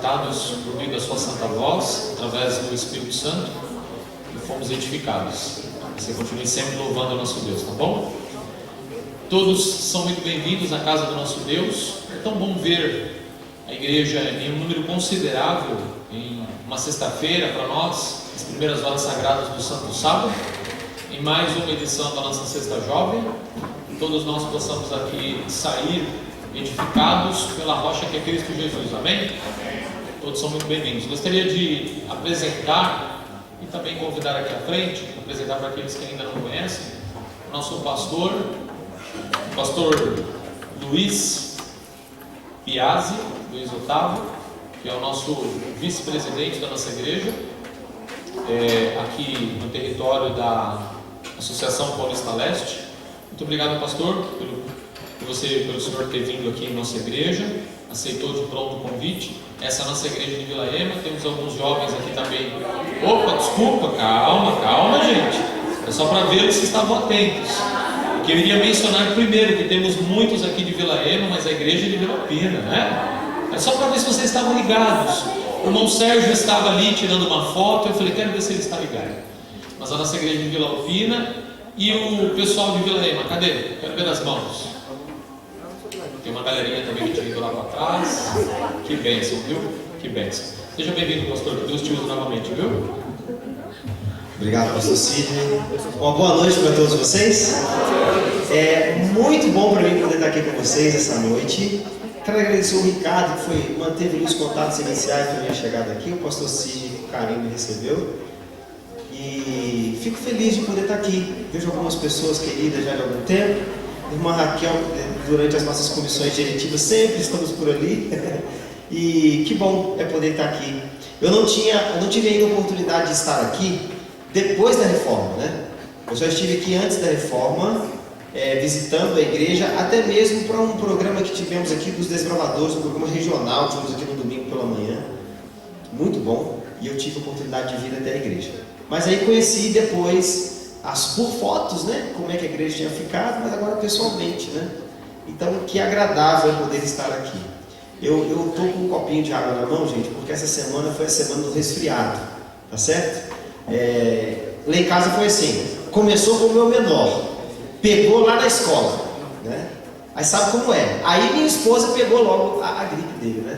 impactados por meio da sua santa voz, através do Espírito Santo, e fomos edificados. Você continue sempre louvando o nosso Deus, tá bom? Todos são muito bem-vindos à casa do nosso Deus. É tão bom ver a igreja em um número considerável em uma sexta-feira para nós, as primeiras horas sagradas do Santo Sábado, em mais uma edição da nossa Sexta Jovem. Todos nós possamos aqui sair edificados pela rocha que é Cristo Jesus, amém? Todos são muito bem-vindos. Gostaria de apresentar e também convidar aqui à frente, apresentar para aqueles que ainda não conhecem, o nosso pastor, o pastor Luiz Piazzi, Luiz Otávio, que é o nosso vice-presidente da nossa igreja, aqui no território da Associação Paulista Leste. Muito obrigado, pastor, pelo senhor ter vindo aqui em nossa igreja, aceitou de pronto o convite. Essa é a nossa igreja de Vila Ema, temos alguns jovens aqui também. Opa, desculpa, calma gente, é só para ver se estavam atentos. Que eu iria mencionar primeiro que temos muitos aqui de Vila Ema, mas a igreja é de Vila Alpina, né? É só para ver se vocês estavam ligados. O irmão Sérgio estava ali tirando uma foto, eu falei, quero ver se ele está ligado. Mas a nossa igreja de Vila Alpina e o pessoal de Vila Ema, cadê? Quero ver as mãos. Tem uma galerinha também que te vindo lá para trás. Que bênção, viu? Que bênção. Seja bem-vindo, pastor, que Deus te use novamente, viu? Obrigado, pastor Sidney. Uma boa noite para todos vocês. É muito bom para mim poder estar aqui com vocês essa noite. Quero agradecer o Ricardo, que manteve os contatos iniciais para minha chegada aqui. O pastor Sidney, com carinho, me recebeu. E fico feliz de poder estar aqui. Vejo algumas pessoas queridas já de algum tempo. Irmã Raquel, durante as nossas comissões diretivas, sempre estamos por ali. E que bom é poder estar aqui. Eu não tive ainda a oportunidade de estar aqui depois da reforma, né? Eu já estive aqui antes da reforma, visitando a igreja, até mesmo para um programa que tivemos aqui dos Desbravadores, um programa regional, tivemos aqui no domingo pela manhã. Muito bom. E eu tive a oportunidade de vir até a igreja. Mas aí conheci depois, por fotos, né? Como é que a igreja tinha ficado, mas agora pessoalmente, né? Então, que agradável poder estar aqui. Eu estou com um copinho de água na mão, gente, porque essa semana foi a semana do resfriado, tá certo? Lá em casa foi assim, começou com o meu menor, pegou lá na escola, né? Aí sabe como é? Aí minha esposa pegou logo a gripe dele, né?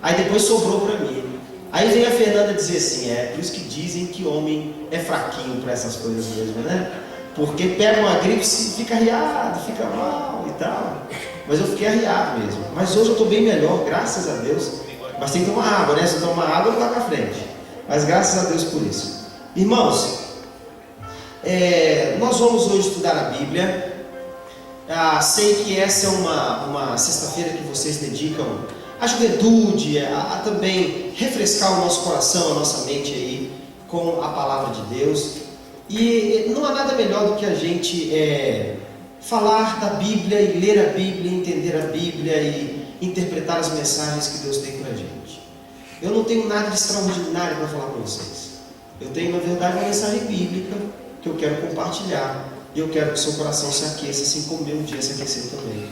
Aí depois sobrou para mim. Aí vem a Fernanda dizer assim, por isso que dizem que homem é fraquinho para essas coisas mesmo, né? Porque pega uma gripe, fica arriado, fica mal e tal. Mas eu fiquei arriado mesmo. Mas hoje eu estou bem melhor, graças a Deus. Mas tem que tomar água, né? Se não tomar água, não vai para frente. Mas graças a Deus por isso. Irmãos, nós vamos hoje estudar a Bíblia. Sei que essa é uma sexta-feira que vocês dedicam à juventude, a também refrescar o nosso coração, a nossa mente aí com a palavra de Deus. E não há nada melhor do que a gente falar da Bíblia e ler a Bíblia, entender a Bíblia e interpretar as mensagens que Deus tem para a gente. Eu não tenho nada de extraordinário para falar para vocês. Eu tenho, na verdade, uma mensagem bíblica que eu quero compartilhar. E eu quero que o seu coração se aqueça, assim como meu dia se aqueceu também.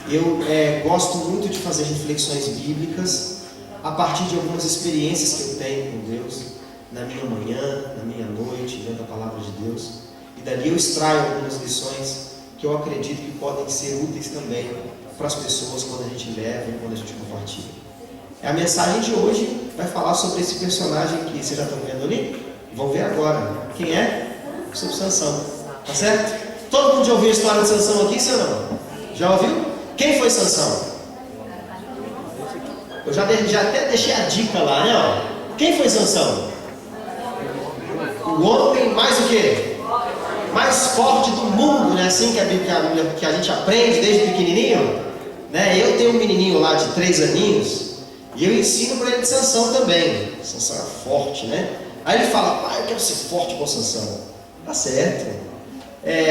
Eu gosto muito de fazer reflexões bíblicas a partir de algumas experiências que eu tenho com Deus, na minha manhã, na minha noite, dentro da palavra de Deus. E dali eu extraio algumas lições que eu acredito que podem ser úteis também para as pessoas quando a gente leva e quando a gente compartilha. A mensagem de hoje vai falar sobre esse personagem que vocês já estão vendo ali. Vão ver agora. Quem é? Sobre Sansão. Tá certo? Todo mundo já ouviu a história de Sansão aqui, sim ou não? Já ouviu? Quem foi Sansão? Eu já até deixei a dica lá, né? Ó. Quem foi Sansão? O homem mais o quê? Mais forte do mundo, né? Assim que a gente aprende desde pequenininho. Né? Eu tenho um menininho lá de 3 aninhos e eu ensino para ele de Sansão também. Sansão é forte, né? Aí ele fala, pai, eu quero ser forte igual Sansão. Tá certo.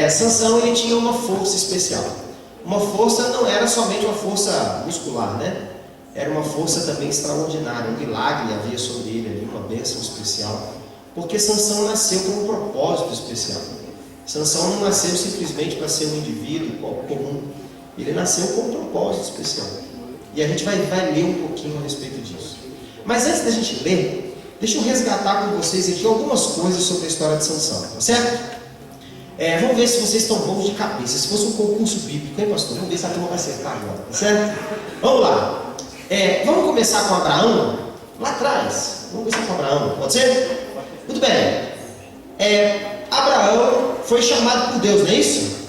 Sansão, ele tinha uma força especial. Uma força não era somente uma força muscular, né? Era uma força também extraordinária. Um milagre havia sobre ele ali, uma bênção especial. Porque Sansão nasceu com um propósito especial. Sansão não nasceu simplesmente para ser um indivíduo comum. Ele nasceu com um propósito especial. E a gente vai ler um pouquinho a respeito disso. Mas antes da gente ler, deixa eu resgatar com vocês aqui algumas coisas sobre a história de Sansão, tá certo? Vamos ver se vocês estão bons de cabeça. Se fosse um concurso bíblico, hein, pastor? Vamos ver se a turma vai acertar agora, tá certo? Vamos lá. Vamos começar com Abraão, lá atrás. Vamos começar com Abraão, pode ser? Muito bem. Abraão foi chamado por Deus, não é isso?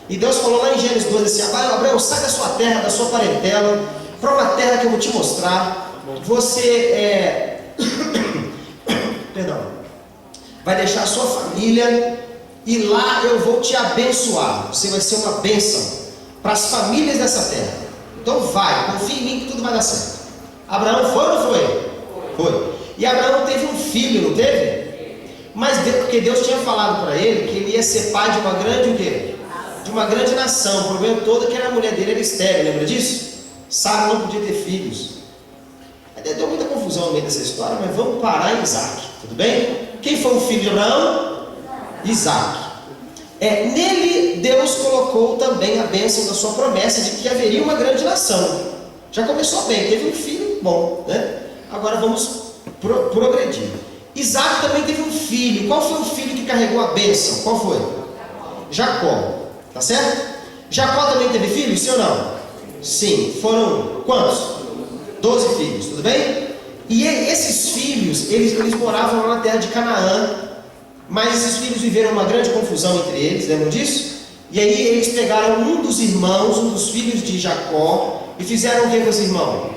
E Deus falou lá em Gênesis 12 assim: Abraão, sai da sua terra, da sua parentela, para uma terra que eu vou te mostrar. Você perdão, vai deixar a sua família e lá eu vou te abençoar. Você vai ser uma bênção para as famílias dessa terra. Então vai, confia em mim que tudo vai dar certo. Abraão foi ou não foi? Foi. E Abraão teve um filho, não teve? Mas porque Deus tinha falado para ele que ele ia ser pai de uma grande o quê? De uma grande nação. O problema todo é que a mulher dele era estéril, lembra disso? Sara não podia ter filhos. Deu muita confusão no meio dessa história, mas vamos parar em Isaac, tudo bem? Quem foi o filho de Abraão? Isaac. Nele Deus colocou também a bênção da sua promessa de que haveria uma grande nação. Já começou bem, teve um filho bom, né? Agora vamos progredir. Isaac também teve um filho. Qual foi o filho que carregou a bênção? Qual foi? Jacó, tá certo? Jacó também teve filhos, sim ou não? Sim. Foram quantos? 12 filhos, tudo bem? E esses filhos, eles moravam lá na terra de Canaã, mas esses filhos viveram uma grande confusão entre eles, lembram disso? E aí eles pegaram um dos irmãos, um dos filhos de Jacó, e fizeram o que com esse irmão?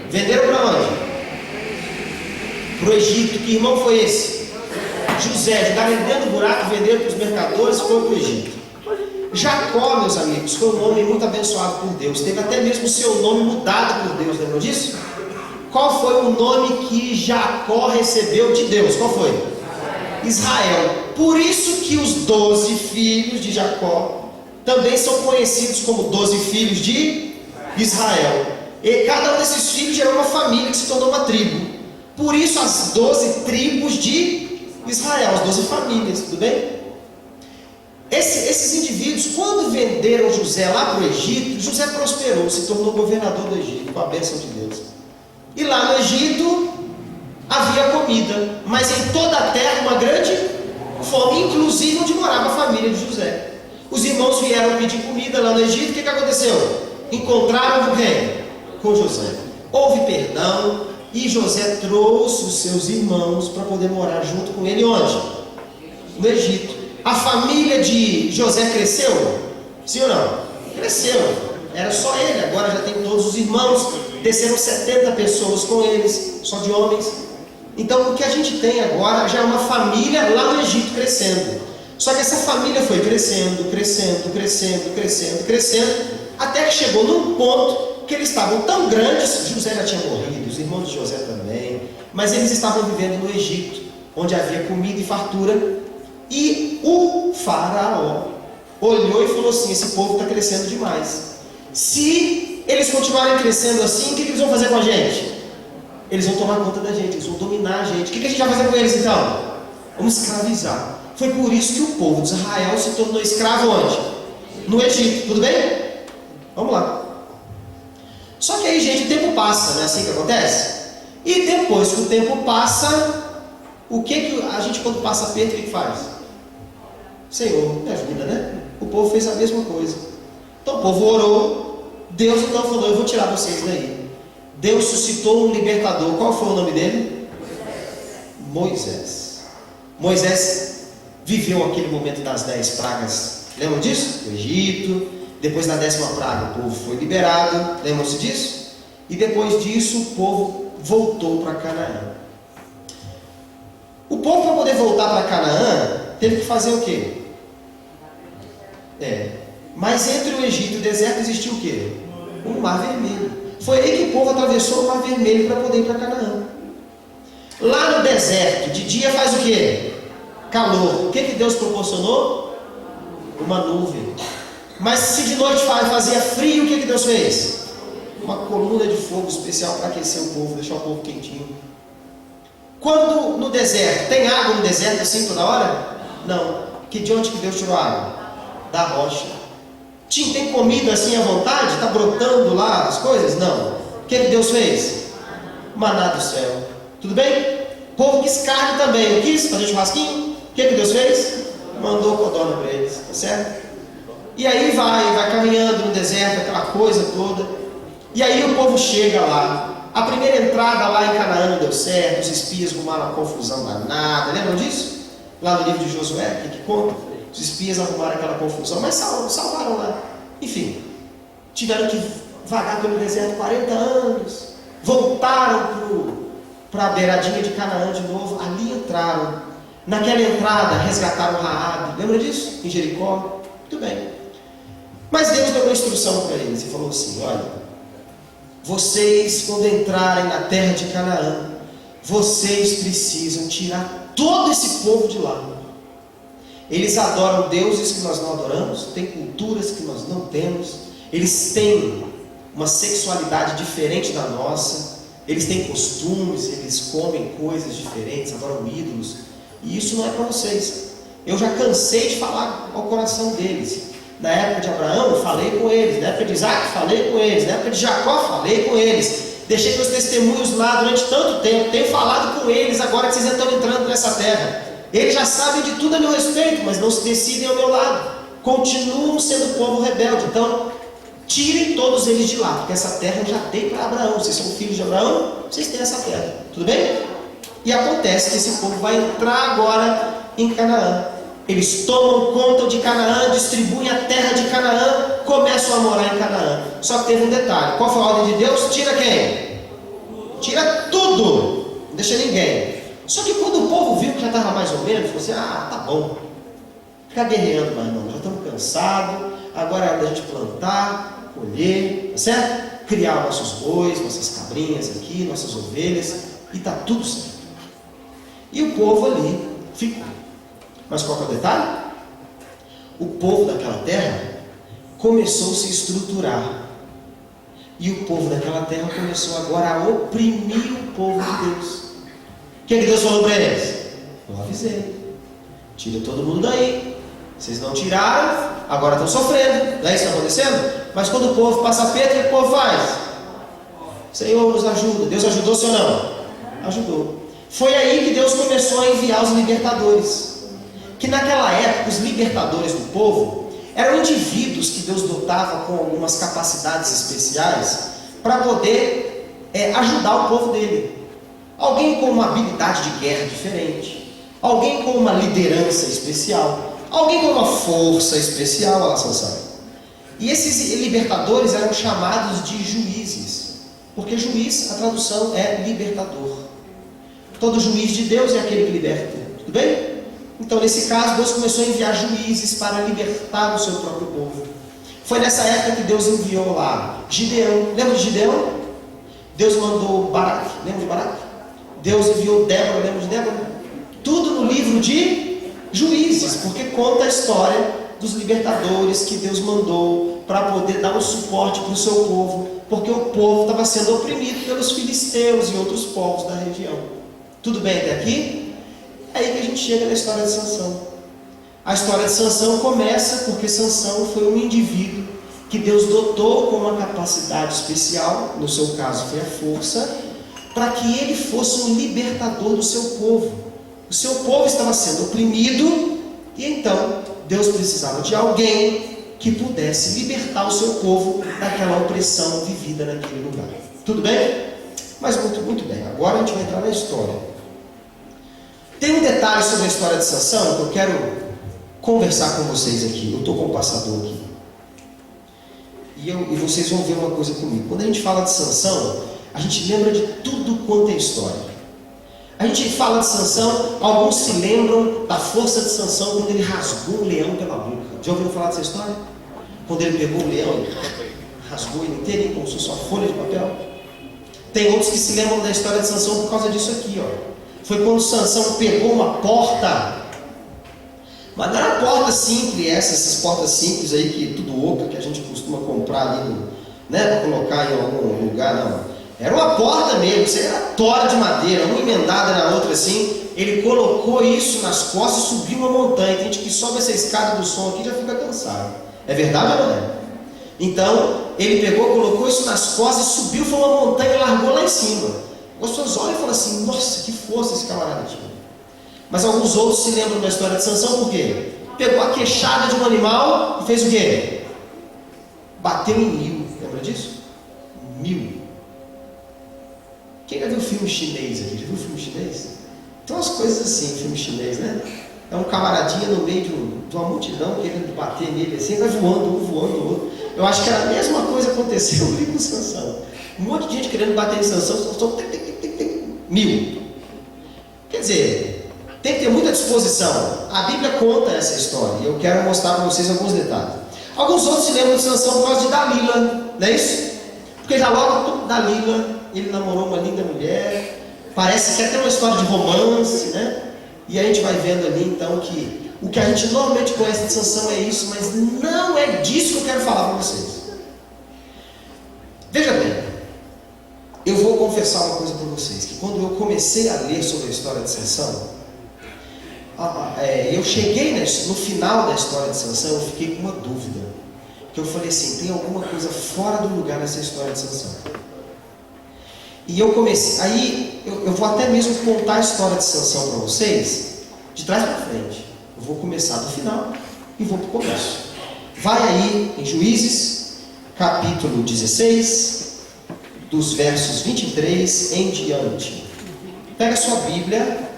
Venderam para onde? Para o Egito. Que irmão foi esse? José. Jogaram ele dentro do buraco, venderam para os mercadores e foi para o Egito. Jacó, meus amigos, foi um homem muito abençoado por Deus. Teve até mesmo o seu nome mudado por Deus, lembram disso? Qual foi o nome que Jacó recebeu de Deus? Qual foi? Israel. Por isso que os 12 filhos de Jacó também são conhecidos como 12 filhos de Israel. E cada um desses filhos gerou uma família que se tornou uma tribo. Por isso as 12 tribos de Israel, as 12 famílias, tudo bem? Esses indivíduos, quando venderam José lá para o Egito, José prosperou, se tornou governador do Egito, com a bênção de Deus. E lá no Egito havia comida, mas em toda a terra uma grande fome, inclusive onde morava a família de José. Os irmãos vieram pedir comida lá no Egito, o que aconteceu? Encontraram com quem? Com José. Houve perdão e José trouxe os seus irmãos para poder morar junto com ele onde? No Egito. A família de José cresceu? Sim ou não? Cresceu. Era só ele, agora já tem todos os irmãos. Desceram 70 pessoas com eles, só de homens. Então o que a gente tem agora já é uma família lá no Egito crescendo. Só que essa família foi crescendo, até que chegou num ponto que eles estavam tão grandes. José já tinha morrido, os irmãos de José também, mas eles estavam vivendo no Egito, onde havia comida e fartura. E o faraó olhou e falou assim: esse povo está crescendo demais. Se eles continuarem crescendo assim, o que eles vão fazer com a gente? Eles vão tomar conta da gente, eles vão dominar a gente. O que a gente vai fazer com eles então? Vamos escravizar. Foi por isso que o povo de Israel se tornou escravo onde? No Egito, tudo bem? Vamos lá. Só que aí, gente, o tempo passa, não é assim que acontece? E depois que o tempo passa, o que a gente, quando passa aperto, o que faz? Senhor, me ajuda, né? O povo fez a mesma coisa. Então o povo orou. Deus então falou: eu vou tirar vocês daí. Deus suscitou um libertador. Qual foi o nome dele? Moisés. Moisés viveu aquele momento das 10 pragas. Lembram disso? O Egito. Depois da 10ª praga o povo foi liberado. Lembram-se disso? E depois disso o povo voltou para Canaã. O povo, para poder voltar para Canaã, teve que fazer o quê? Mas entre o Egito e o deserto existiu o quê? Um mar vermelho. Foi aí que o povo atravessou o mar vermelho para poder ir para Canaã. Lá no deserto, de dia faz o quê? Calor. O que Deus proporcionou? Uma nuvem. Mas se de noite fazia frio, o que Deus fez? Uma coluna de fogo especial para aquecer o povo, deixar o povo quentinho. Quando no deserto, tem água no deserto assim toda hora? Não. De onde que Deus tirou água? Da rocha. Tem comida assim à vontade? Está brotando lá as coisas? Não. O que Deus fez? maná do céu. Tudo bem? O povo quis carne também, não quis fazer churrasquinho? O que Deus fez? Mandou codorna para eles, tá certo? E aí vai caminhando no deserto, aquela coisa toda. E aí o povo chega lá. A primeira entrada lá em Canaã não deu certo, os espias arrumaram uma confusão danada. Lembram disso? Lá no livro de Josué, que conta? Os espias arrumaram aquela confusão, mas salvaram lá. Enfim, tiveram que vagar pelo deserto 40 anos. Voltaram para a beiradinha de Canaã de novo. Ali entraram. Naquela entrada resgataram Raabe. Lembra disso? Em Jericó. Muito bem. Mas Deus deu uma instrução para eles e falou assim: olha, vocês quando entrarem na terra de Canaã, vocês precisam tirar todo esse povo de lá. Eles adoram deuses que nós não adoramos, têm culturas que nós não temos, eles têm uma sexualidade diferente da nossa, eles têm costumes, eles comem coisas diferentes, adoram ídolos, e isso não é para vocês. Eu já cansei de falar ao coração deles. Na época de Abraão, falei com eles. Na época de Isaac, falei com eles. Na época de Jacó, falei com eles. Deixei meus testemunhos lá durante tanto tempo. Tenho falado com eles agora que vocês estão entrando nessa terra. Eles já sabem de tudo a meu respeito, mas não se decidem ao meu lado. Continuam sendo povo rebelde. Então, tirem todos eles de lá, porque essa terra eu já dei para Abraão. Vocês são filhos de Abraão, vocês têm essa terra. Tudo bem? E acontece que esse povo vai entrar agora em Canaã. Eles tomam conta de Canaã, distribuem a terra de Canaã, começam a morar em Canaã. Só que teve um detalhe. Qual foi a ordem de Deus? Tira quem? Tira tudo. Não deixa ninguém. Só que quando o povo viu que já estava mais ou menos, falou assim: ah, tá bom. Ficar guerreando mais não. Já estamos cansados. Agora é hora da gente plantar, colher, tá certo? Criar nossos bois, nossas cabrinhas aqui, nossas ovelhas. E está tudo certo. E o povo ali ficou. Mas qual que é o detalhe? O povo daquela terra começou a se estruturar. E o povo daquela terra começou agora a oprimir o povo de Deus. O que Deus falou para eles? Eu avisei. Tira todo mundo daí. Vocês não tiraram, agora estão sofrendo. Não é isso que está acontecendo? Mas quando o povo passa perto, o que o povo faz? Senhor, nos ajuda. Deus ajudou, sim ou não? Ajudou. Foi aí que Deus começou a enviar os libertadores. Que naquela época os libertadores do povo eram indivíduos que Deus dotava com algumas capacidades especiais para poder ajudar o povo dele. Alguém com uma habilidade de guerra diferente, alguém com uma liderança especial, alguém com uma força especial, olha lá, Sansão. E esses libertadores eram chamados de juízes, porque juiz, a tradução é libertador. Todo juiz de Deus é aquele que liberta, tudo bem? Então, nesse caso, Deus começou a enviar juízes para libertar o seu próprio povo. Foi nessa época que Deus enviou lá Gideão. Lembra de Gideão? Deus mandou Baraque. Lembra de Baraque? Deus enviou Débora. Lembra de Débora? Tudo no livro de Juízes, porque conta a história dos libertadores que Deus mandou para poder dar um suporte para o seu povo, porque o povo estava sendo oprimido pelos filisteus e outros povos da região. Tudo bem até aqui? É aí que a gente chega na história de Sansão. A história de Sansão começa porque Sansão foi um indivíduo que Deus dotou com uma capacidade especial, no seu caso foi a força, para que ele fosse um libertador do seu povo. O seu povo estava sendo oprimido e então Deus precisava de alguém que pudesse libertar o seu povo daquela opressão vivida naquele lugar. Tudo bem? Mas muito bem. Agora a gente vai entrar na história. Tem um detalhe sobre a história de Sansão que eu quero conversar com vocês aqui. Eu estou com o passador aqui. E vocês vão ver uma coisa comigo. Quando a gente fala de Sansão, a gente lembra de tudo quanto é história. A gente fala de Sansão, alguns se lembram da força de Sansão quando ele rasgou o leão pela boca. Já ouviram falar dessa história? Quando ele pegou o leão e rasgou ele inteirinho como se fosse uma folha de papel. Tem outros que se lembram da história de Sansão por causa disso aqui, ó. Foi quando Sansão pegou uma porta, mas não era porta simples, essas portas simples aí, que tudo oca, que a gente costuma comprar ali, para colocar em algum lugar, não. Era uma porta mesmo, isso era tora de madeira, uma emendada na outra assim. Ele colocou isso nas costas e subiu uma montanha. Tem gente que sobe essa escada do som aqui e já fica cansado. É verdade ou não é? Então, ele pegou, colocou isso nas costas, subiu, foi uma montanha e largou lá em cima. As pessoas olham e falam assim, nossa, que força esse camarada tinha. Mas alguns outros se lembram da história de Sansão por quê? Pegou a queixada de um animal e fez o quê? Bateu em 1000. Lembra disso? 1000. Quem já viu filme chinês aqui? Já viu filme chinês? Tem umas coisas assim, filme chinês, né? É um camaradinha no meio de uma multidão querendo bater nele assim, vai voando, um voando, o outro. Eu acho que era a mesma coisa que aconteceu ali com Sansão. Um monte de gente querendo bater em Sansão, 1000. Quer dizer, tem que ter muita disposição. A Bíblia conta essa história e eu quero mostrar para vocês alguns detalhes. Alguns outros se lembram de Sansão por causa de Dalila, não é isso? Porque já logo Dalila, ele namorou uma linda mulher, parece que até uma história de romance, né? E a gente vai vendo ali então que o que a gente normalmente conhece de Sansão é isso, mas não é disso que eu quero falar para vocês. Veja bem, eu vou confessar uma coisa para vocês, que quando eu comecei a ler sobre a história de Sansão, eu cheguei no final da história de Sansão, eu fiquei com uma dúvida, que eu falei assim, tem alguma coisa fora do lugar nessa história de Sansão. E eu comecei, aí eu vou até mesmo contar a história de Sansão para vocês, de trás para frente. Eu vou começar do final e vou para o começo. Vai aí em Juízes, capítulo 16, dos versos 23 em diante. Pega a sua Bíblia.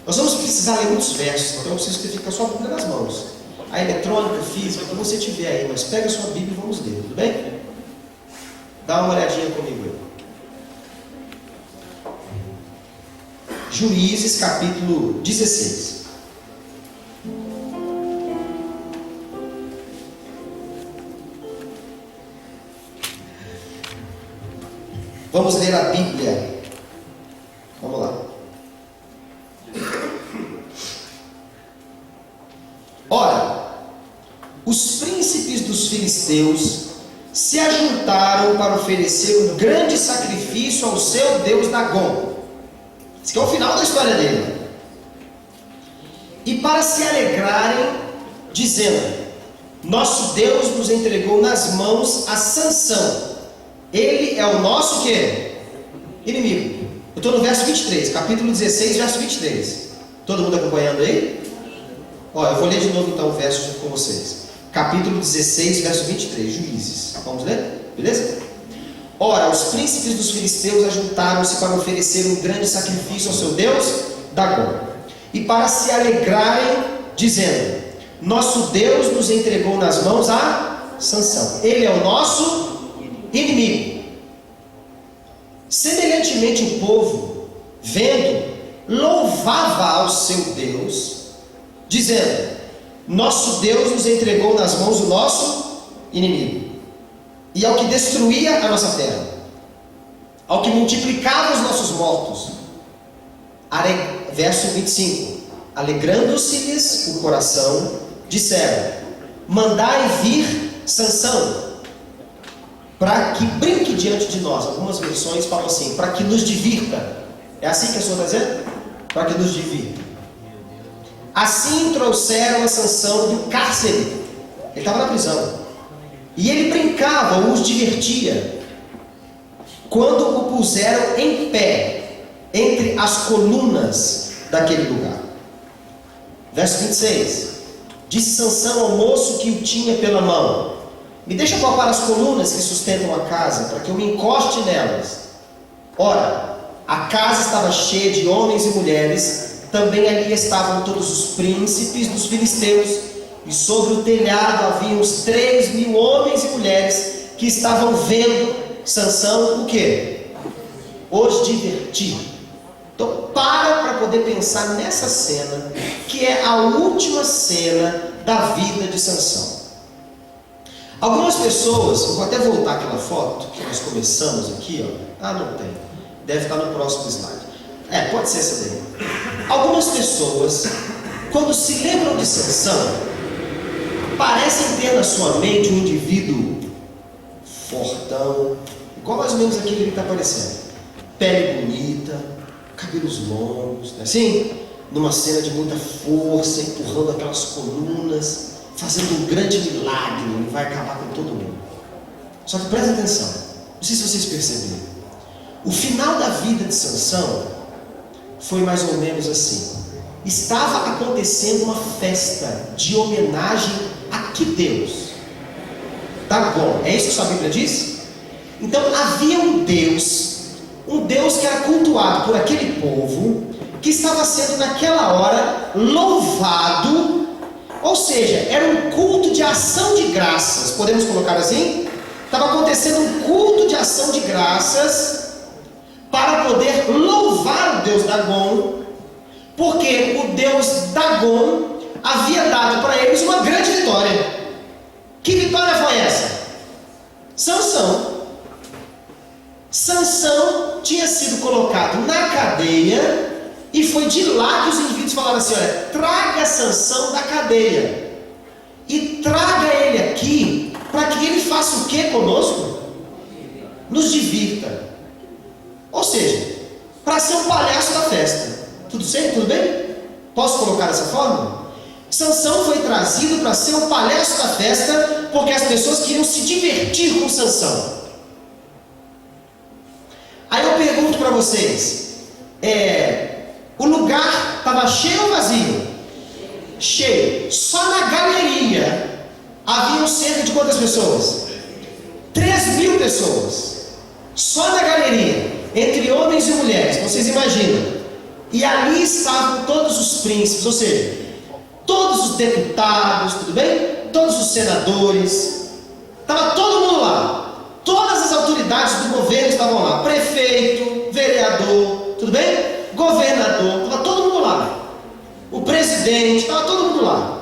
Nós vamos precisar ler muitos versos, então eu preciso que você fique com a sua Bíblia nas mãos. A eletrônica, a física, o que você tiver aí, mas pega a sua Bíblia e vamos ler, tudo bem? Dá uma olhadinha comigo aí. Juízes, capítulo 16. Vamos ler a Bíblia. Vamos lá. Ora, os príncipes dos filisteus se ajuntaram para oferecer um grande sacrifício ao seu deus Dagom. Esse que é o final da história dele. E para se alegrarem, dizendo: nosso Deus nos entregou nas mãos a Sansão. Ele é o nosso quê? Inimigo. Eu estou no verso 23, capítulo 16, verso 23. Todo mundo acompanhando aí? Ó, eu vou ler de novo então o verso junto com vocês. Capítulo 16, verso 23, Juízes. Vamos ler? Beleza? Ora, os príncipes dos filisteus ajuntaram-se para oferecer um grande sacrifício ao seu Deus, Dagom, e para se alegrarem, dizendo: nosso Deus nos entregou nas mãos a Sansão. Ele é o nosso inimigo. Semelhantemente o povo, vendo, louvava ao seu Deus, dizendo: nosso Deus nos entregou nas mãos do nosso inimigo, e ao que destruía a nossa terra, ao que multiplicava os nossos mortos. Verso 25: alegrando-se-lhes o coração, disseram: mandai vir Sansão, para que brinque diante de nós. Algumas versões falam assim, para que nos divirta. É assim que a senhora está dizendo? Para que nos divirta. Assim trouxeram a Sansão do cárcere. Ele estava na prisão. E ele brincava, os divertia, quando o puseram em pé, entre as colunas daquele lugar. Verso 26. Disse Sansão ao moço que o tinha pela mão: me deixa palpar as colunas que sustentam a casa, para que eu me encoste nelas. Ora, a casa estava cheia de homens e mulheres, também ali estavam todos os príncipes dos filisteus, e sobre o telhado havia uns 3.000 homens e mulheres que estavam vendo Sansão o quê? Os divertir. Então para poder pensar nessa cena, que é a última cena da vida de Sansão. Algumas pessoas, eu vou até voltar aquela foto que nós começamos aqui, ó. Não tem. Deve estar no próximo slide. Pode ser essa daí. Algumas pessoas, quando se lembram de Sansão, parecem ter na sua mente um indivíduo fortão, igual mais ou menos aquele que está aparecendo. Pele bonita, cabelos longos, né? Assim, numa cena de muita força, empurrando aquelas colunas, fazendo um grande milagre, ele vai acabar com todo mundo. Só que presta atenção, não sei se vocês perceberam, O final da vida de Sansão foi mais ou menos assim. Estava acontecendo uma festa de homenagem a que Deus? Dagon. É isso que sua Bíblia diz? Então havia um Deus que era cultuado por aquele povo, que estava sendo naquela hora louvado, ou seja, era um culto de ação de graças, podemos colocar assim? Estava acontecendo um culto de ação de graças, para poder louvar o Deus Dagon, porque o Deus Dagon havia dado para eles uma grande vitória. Que vitória foi essa? Sansão tinha sido colocado na cadeia, e foi de lá que os indivíduos falaram assim: olha, traga Sansão da cadeia e traga ele aqui, para que ele faça o que conosco? Nos divirta. Ou seja, para ser um palhaço da festa. Tudo certo? Tudo bem? Posso colocar dessa forma? Sansão foi trazido para ser o palhaço da festa, porque as pessoas queriam se divertir com Sansão. Aí eu pergunto para vocês, o lugar estava cheio ou vazio? Cheio. Só na galeria haviam cerca de quantas pessoas? 3.000 pessoas. Só na galeria, entre homens e mulheres, vocês imaginam? E ali estavam todos os príncipes, ou seja, todos os deputados, tudo bem? Todos os senadores, estava todo mundo lá. Todas as autoridades do governo estavam lá, prefeito, vereador, tudo bem? Governador, estava todo mundo lá. O presidente, estava todo mundo lá.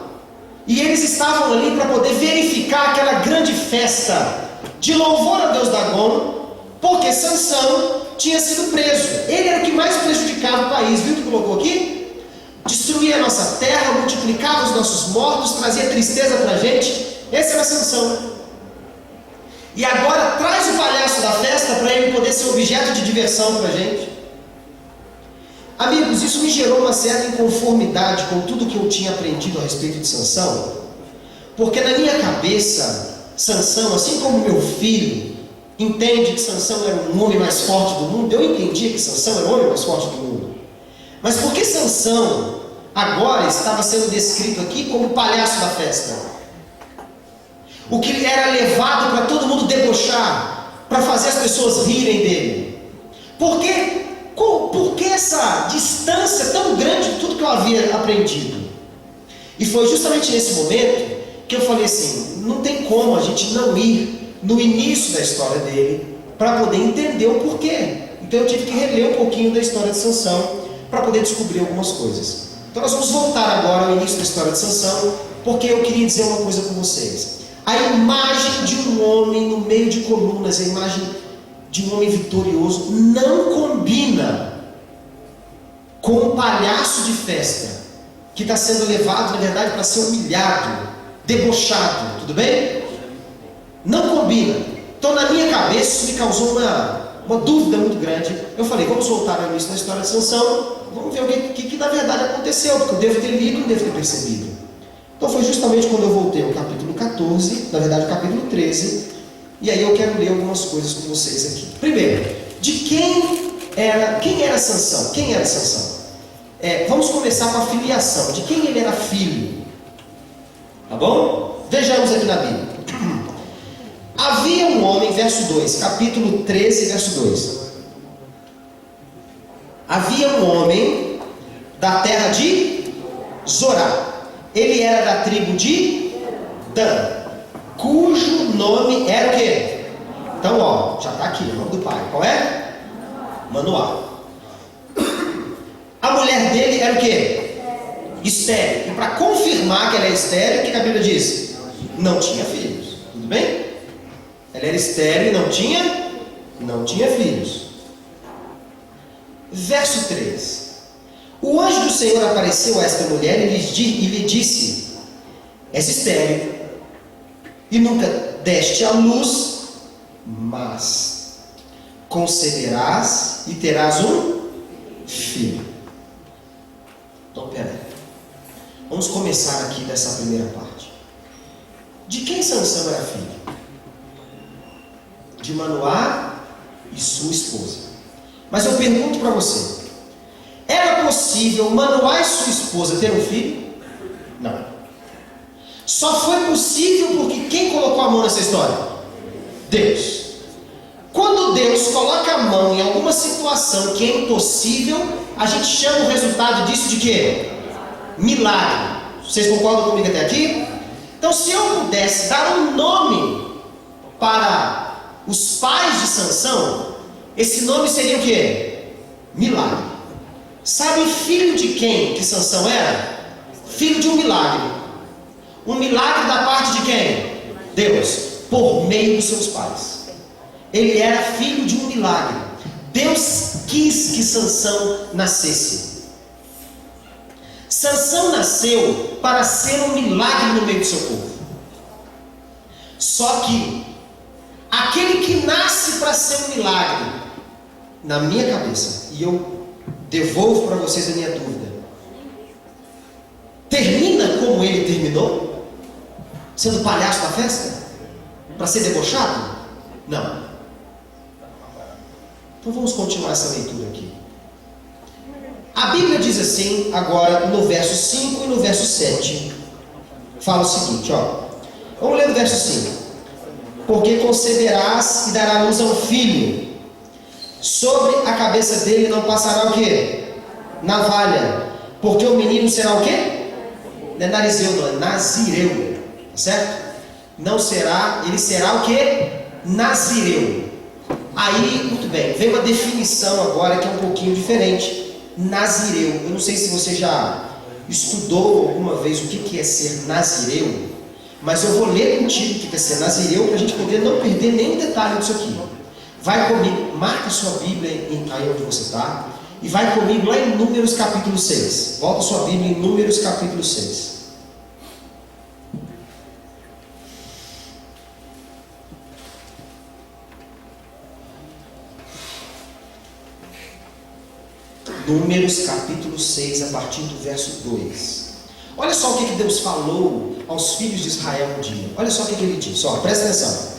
E eles estavam ali para poder verificar aquela grande festa de louvor a Deus Dagon, porque Sansão tinha sido preso. Ele era o que mais prejudicava o país. Viu o que colocou aqui? Destruía a nossa terra, multiplicava os nossos mortos, trazia tristeza para a gente. Esse era Sansão. E agora traz o palhaço da festa para ele poder ser objeto de diversão para a gente. Amigos, isso me gerou uma certa inconformidade com tudo que eu tinha aprendido a respeito de Sansão, porque na minha cabeça, Sansão, assim como meu filho entende que Sansão era um homem mais forte do mundo, eu entendia que Sansão era o homem mais forte do mundo. Mas por que Sansão agora estava sendo descrito aqui como o palhaço da festa? O que era levado para todo mundo debochar, para fazer as pessoas rirem dele. Por que essa distância tão grande de tudo que eu havia aprendido? E foi justamente nesse momento que eu falei assim: não tem como a gente não ir no início da história dele para poder entender o porquê. Então eu tive que reler um pouquinho da história de Sansão para poder descobrir algumas coisas. Então nós vamos voltar agora ao início da história de Sansão, porque eu queria dizer uma coisa com vocês. A imagem de um homem no meio de colunas, a imagem de um homem vitorioso, não combina com um palhaço de festa que está sendo levado, na verdade, para ser humilhado, debochado, tudo bem? Não combina. Então, na minha cabeça, isso me causou uma dúvida muito grande. Eu falei: vamos voltar ao início da história de Sansão, vamos ver o que na verdade aconteceu, porque eu devo ter lido e não devo ter percebido. Então foi justamente quando eu voltei ao capítulo 14, na verdade capítulo 13, e aí eu quero ler algumas coisas com vocês aqui. Primeiro, quem era Sansão? Quem era Sansão? Vamos começar com a filiação, de quem ele era filho. Tá bom? Vejamos aqui na Bíblia. Havia um homem, verso 2, capítulo 13, verso 2. Havia um homem da terra de Zorá. Ele era da tribo de Dan, cujo nome era o quê? Então, ó, já está aqui, o nome do pai. Qual é? Manoá. A mulher dele era o quê? Estéril. E para confirmar que ela é estéril, o que a Bíblia diz? Não tinha filhos. Tudo bem? Ela era estéril e não tinha filhos. Verso 3. O anjo do Senhor apareceu a esta mulher e lhe disse: és estéril e nunca deste à luz, mas conceberás e terás um filho. Então, peraí. Vamos começar aqui dessa primeira parte. De quem Sansão era filho? De Manoá e sua esposa. Mas eu pergunto para você: era possível Manoá e sua esposa ter um filho? Não. Só foi possível porque quem colocou a mão nessa história? Deus. Quando Deus coloca a mão em alguma situação que é impossível, a gente chama o resultado disso de quê? Milagre. Vocês concordam comigo até aqui? Então, se eu pudesse dar um nome para os pais de Sansão, esse nome seria o quê? Milagre. Sabe filho de quem que Sansão era? Filho de um milagre. Um milagre da parte de quem? Deus, por meio dos seus pais. Ele era filho de um milagre. Deus quis que Sansão nascesse. Sansão nasceu para ser um milagre no meio do seu povo. Só que aquele que nasce para ser um milagre, na minha cabeça, e eu devolvo para vocês a minha dúvida, termina como ele terminou? Sendo palhaço da festa? Para ser debochado? Não. Então vamos continuar essa leitura aqui. A Bíblia diz assim, agora no verso 5 e no verso 7. Fala o seguinte, ó. Vamos ler no verso 5. Porque conceberás e dará luz a um filho. Sobre a cabeça dele não passará o quê? Navalha. Porque o menino será o quê? Não é narizeu, não, é nazireu. Certo? Não será, ele será o quê? Nazireu. Aí, muito bem, vem uma definição agora que é um pouquinho diferente. Nazireu. Eu não sei se você já estudou alguma vez o que é ser nazireu, mas eu vou ler contigo o que é ser nazireu para a gente poder não perder nenhum detalhe disso aqui. Vai comigo, marca sua Bíblia aí onde você está, e vai comigo lá em Números capítulo 6. Volta sua Bíblia em Números capítulo 6. Números capítulo 6, a partir do verso 2. Olha só o que Deus falou aos filhos de Israel um dia. Olha só o que ele disse, ó, presta atenção.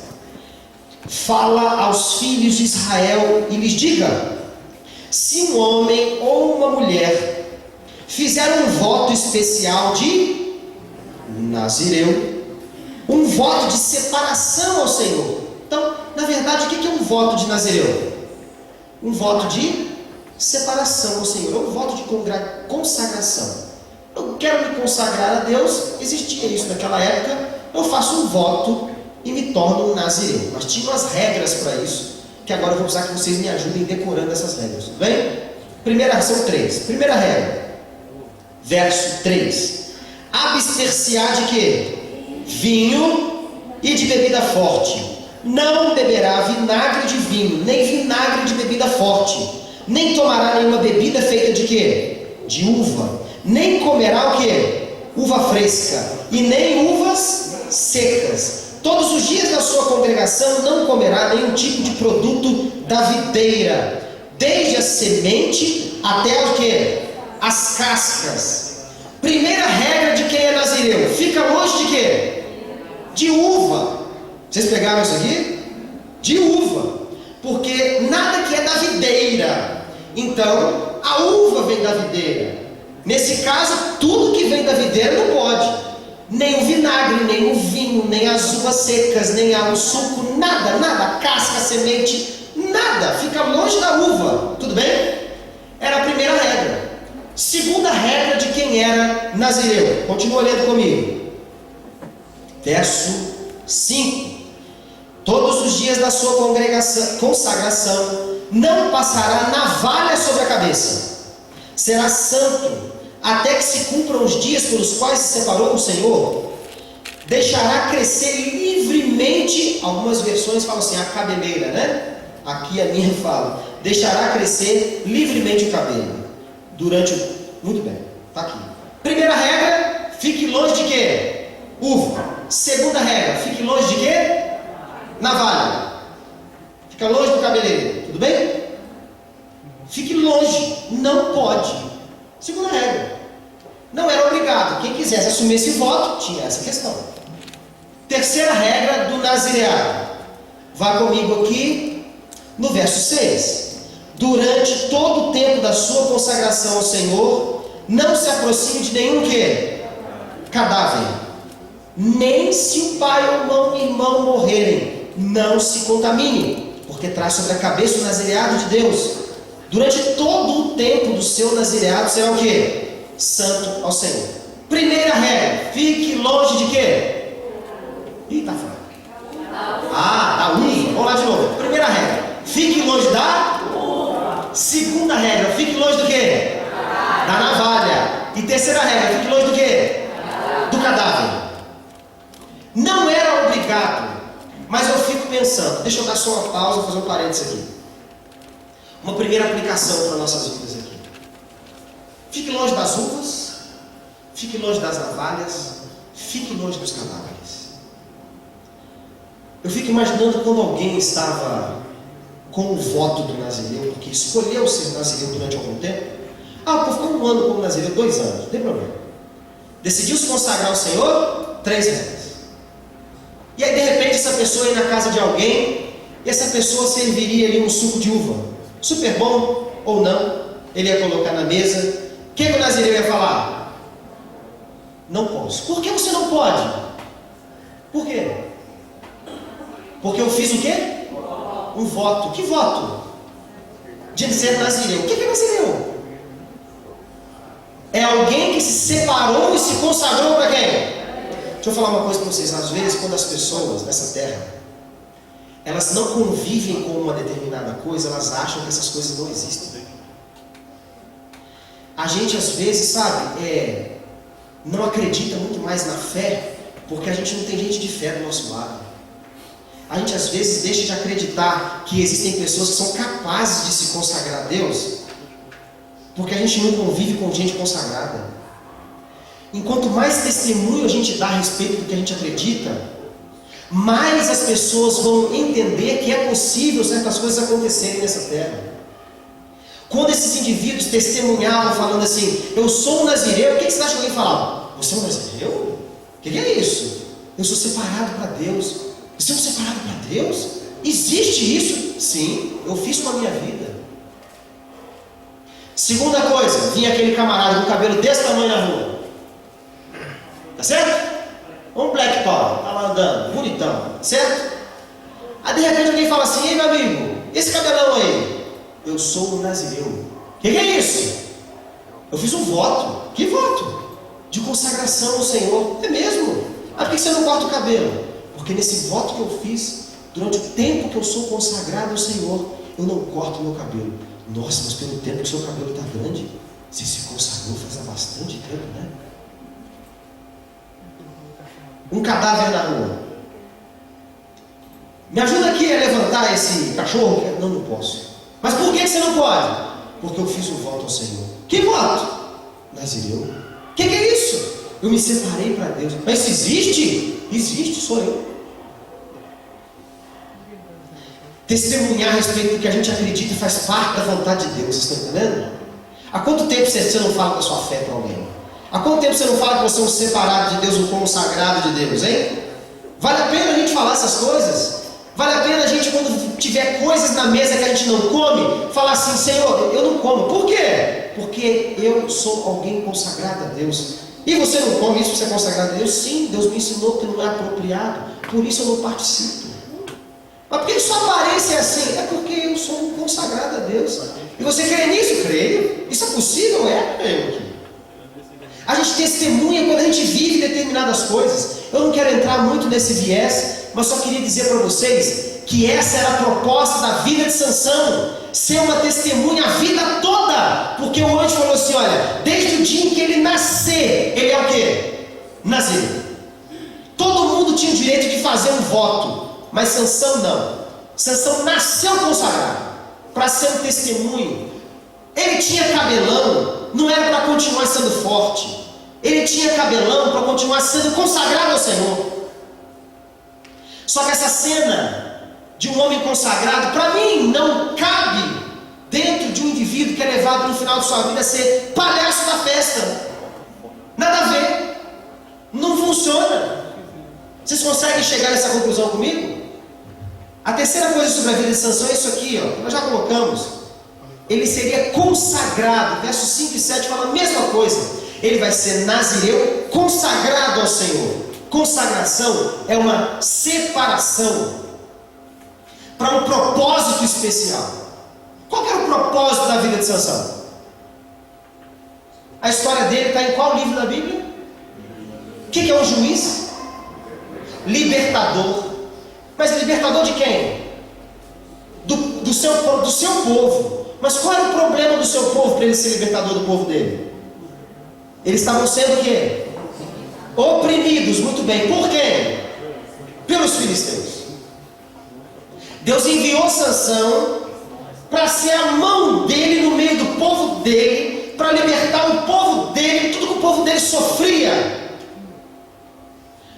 Fala aos filhos de Israel e lhes diga: se um homem ou uma mulher fizer um voto especial de nazireu, um voto de separação ao Senhor. Então, na verdade, o que é um voto de nazireu? Um voto de separação ao Senhor, ou um voto de consagração. Eu quero me consagrar a Deus, existia isso naquela época, eu faço um voto e me torno um nazireu. Mas tinha umas regras para isso, que agora eu vou precisar que vocês me ajudem decorando essas regras, tudo bem? São 3. Primeira regra, verso 3. Abster-se-á de quê? Vinho e de bebida forte. Não beberá vinagre de vinho, nem vinagre de bebida forte. Nem tomará nenhuma bebida feita de quê? De uva. Nem comerá o quê? Uva fresca. E nem uvas secas. Todos os dias da sua congregação não comerá nenhum tipo de produto da videira, desde a semente até o quê? As cascas. Primeira regra de quem é nazireu: fica longe de quê? De uva. Vocês pegaram isso aqui? De uva. Porque nada que é da videira. Então, a uva vem da videira. Nesse caso, tudo que vem da videira não pode. Nem o vinagre, nem o vinho, nem as uvas secas, nem o suco, nada. Casca, semente, nada. Fica longe da uva. Tudo bem? Era a primeira regra. Segunda regra de quem era nazireu. Continua lendo comigo. Verso 5. Todos os dias da sua consagração não passará navalha sobre a cabeça. Será santo até que se cumpram os dias pelos quais se separou o Senhor. Deixará crescer livremente. Algumas versões falam assim, a cabeleira, né? Aqui a minha fala: deixará crescer livremente o cabelo. Muito bem, está aqui. Primeira regra, fique longe de quê? Uva. Segunda regra, fique longe de quê? Navalha. Fica longe do cabeleireiro, tudo bem? Fique longe, não pode. Segunda regra. Não era obrigado. Quem quisesse assumir esse voto, tinha essa questão. Terceira regra do nazireado. Vá comigo aqui no verso 6. durante todo o tempo da sua consagração ao Senhor, não se aproxime de nenhum quê? Cadáver. Nem se o pai ou o irmão morrerem, não se contamine, porque traz sobre a cabeça o nazireado de Deus. Durante todo o tempo do seu nazireado será o quê? Santo ao Senhor. Primeira regra, fique longe de quê? Ih, tá fora. Da uva. Vamos lá de novo. Primeira regra, fique longe da uva. Segunda regra, fique longe do quê? Da navalha. E terceira regra, fique longe do quê? Do cadáver. Não era obrigado, mas eu fico pensando, deixa eu dar só uma pausa e fazer um parênteses aqui. Uma primeira aplicação para nossas vidas aqui. Fique longe das uvas, fique longe das navalhas, fique longe dos cadáveres. Eu fico imaginando quando alguém estava com o voto do nazireu, porque escolheu ser nazireu durante algum tempo. Eu ficou um ano como nazireu, 2 anos, não tem problema. Decidiu se consagrar ao Senhor, 3 regras. E aí de repente essa pessoa ia na casa de alguém, e essa pessoa serviria ali um suco de uva, super bom ou não, ele ia colocar na mesa. O que o nazireu ia falar? Não posso. Por que você não pode? Por quê? Porque eu fiz o quê? Um voto. Que voto? De ser nazireu. O que é nazireu? É alguém que se separou e se consagrou para quem? Deixa eu falar uma coisa para vocês. Às vezes, quando as pessoas nessa terra, elas não convivem com uma determinada coisa, elas acham que essas coisas não existem. A gente às vezes, sabe, não acredita muito mais na fé, porque a gente não tem gente de fé do nosso lado. A gente às vezes deixa de acreditar que existem pessoas que são capazes de se consagrar a Deus, porque a gente não convive com gente consagrada. Enquanto mais testemunho a gente dá a respeito do que a gente acredita, mais as pessoas vão entender que é possível certas coisas acontecerem nessa terra. Quando esses indivíduos testemunhavam falando assim, eu sou um nazireu, o que você acha que alguém falava? Você é um nazireu? O que é isso? Eu sou separado para Deus. Você é um separado para Deus? Existe isso? Sim, eu fiz com a minha vida. Segunda coisa, vinha aquele camarada com o cabelo desse tamanho na rua. Tá certo? Um black power, tá lá andando, bonitão, certo? Aí de repente alguém fala assim, ei meu amigo, esse cabelão aí? Eu sou um nazireu. O que é isso? Eu fiz um voto. Que voto? De consagração ao Senhor. É mesmo? Por que você não corta o cabelo? Porque nesse voto que eu fiz, durante o tempo que eu sou consagrado ao Senhor, eu não corto o meu cabelo. Nossa, mas pelo tempo que o seu cabelo está grande, você se consagrou faz há bastante tempo, né? Um cadáver na rua. Me ajuda aqui a levantar esse cachorro? Não posso. Mas por que você não pode? Porque eu fiz um voto ao Senhor. Que voto? Nazireu. O que é isso? Eu me separei para Deus. Mas isso existe? Existe, sou eu. Testemunhar a respeito do que a gente acredita e faz parte da vontade de Deus. Vocês estão entendendo? Há quanto tempo você não fala da sua fé para alguém? Há quanto tempo você não fala que você é um separado de Deus, um consagrado de Deus, hein? Vale a pena a gente falar essas coisas? Vale a pena a gente, quando tiver coisas na mesa que a gente não come, falar assim, Senhor, eu não como. Por quê? Porque eu sou alguém consagrado a Deus. E você não come isso porque você é consagrado a Deus? Sim, Deus me ensinou que não é apropriado. Por isso eu não participo. Mas por que sua aparência é assim? É porque eu sou um consagrado a Deus. E você crê nisso? Creio. Isso é possível? Creio. A gente testemunha quando a gente vive determinadas coisas. Eu não quero entrar muito nesse viés, mas só queria dizer para vocês que essa era a proposta da vida de Sansão, ser uma testemunha a vida toda, porque o anjo falou assim, olha, desde o dia em que ele nascer, ele é o quê? Nazireu. Todo mundo tinha o direito de fazer um voto, mas Sansão não. Sansão nasceu consagrado, para ser um testemunho. Ele tinha cabelão, não era para continuar sendo forte, ele tinha cabelão para continuar sendo consagrado ao Senhor. Só que essa cena de um homem consagrado, para mim, não cabe dentro de um indivíduo que é levado no final de sua vida a ser palhaço da festa. Nada a ver. Não funciona. Vocês conseguem chegar nessa conclusão comigo? A terceira coisa sobre a vida de Sansão é isso aqui, ó, nós já colocamos. ele seria consagrado. Versos 5 e 7 fala a mesma coisa. Ele vai ser nazireu, consagrado ao Senhor. Consagração é uma separação para um propósito especial. Qual era o propósito da vida de Sansão? A história dele está em qual livro da Bíblia? O que é um juiz? Libertador. Mas libertador de quem? Do seu povo. Mas qual era o problema do seu povo para ele ser libertador do povo dele? Eles estavam sendo o quê? Oprimidos, muito bem. Por quem? Pelos filisteus. Deus enviou Sansão para ser a mão dele no meio do povo dele, para libertar o povo dele, tudo que o povo dele sofria.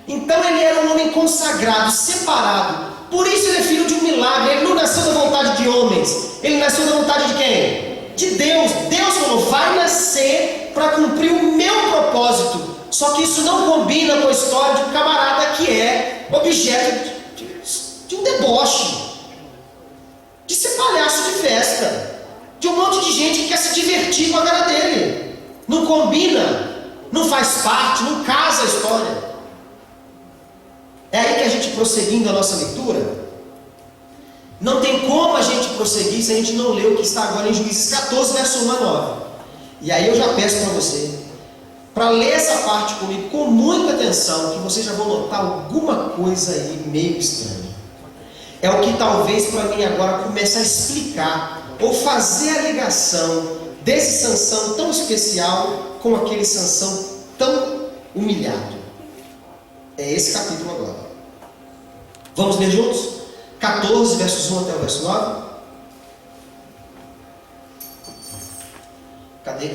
Então ele era um homem consagrado, separado. Por isso ele é filho de um milagre. Ele não nasceu da vontade de homens. Ele nasceu da vontade de quem? De Deus. Deus falou, vai nascer para cumprir o meu propósito. Só que isso não combina com a história de um camarada que é objeto de um deboche, de ser palhaço de festa, de um monte de gente que quer se divertir com a cara dele. Não combina, não faz parte, não casa a história. É aí que a gente, prosseguindo a nossa leitura, não tem como a gente prosseguir se a gente não ler o que está agora em Juízes 14, verso 1 a 9. E aí eu já peço para você, para ler essa parte comigo com muita atenção, que você já vão notar alguma coisa aí meio estranha. É o que talvez para mim agora começa a explicar, ou fazer a ligação desse Sansão tão especial com aquele Sansão tão humilhado. É esse capítulo agora. Vamos ler juntos? 14, versos 1 até o verso 9. Cadê?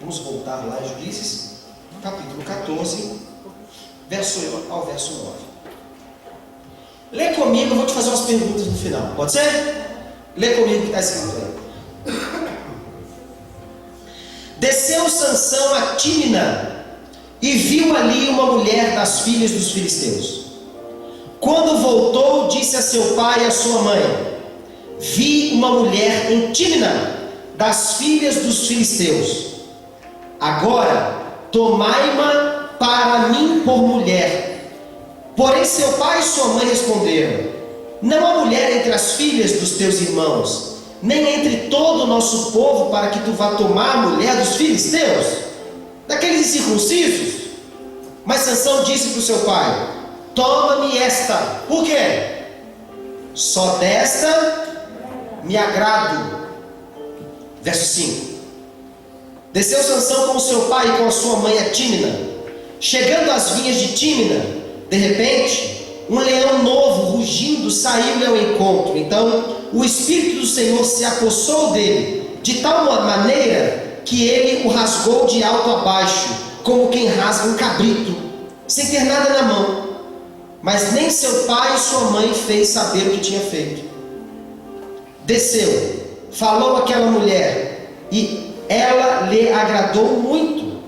Vamos voltar lá em Juízes, capítulo 14, verso 1 ao verso 9. Lê comigo, eu vou te fazer umas perguntas no final. Pode ser? Lê comigo o que está escrito aí. Desceu Sansão a Tímina e viu ali uma mulher das filhas dos filisteus. Quando voltou, disse a seu pai e a sua mãe: vi uma mulher em Tímina, das filhas dos filisteus. Agora, tomai-ma para mim por mulher. Porém seu pai e sua mãe responderam: não há mulher entre as filhas dos teus irmãos, nem entre todo o nosso povo, para que tu vá tomar a mulher dos filisteus, daqueles incircuncisos. Mas Sansão disse para o seu pai: toma-me esta. Por quê? Só desta me agrado. Verso 5. Desceu Sansão com o seu pai e com a sua mãe a Tímina. Chegando às vinhas de Tímina, de repente, um leão novo, rugindo, saiu-lhe ao encontro. Então o Espírito do Senhor se apossou dele, de tal maneira que ele o rasgou de alto a baixo, como quem rasga um cabrito, sem ter nada na mão. Mas nem seu pai e sua mãe fez saber o que tinha feito. Desceu, falou àquela mulher, e ela lhe agradou muito.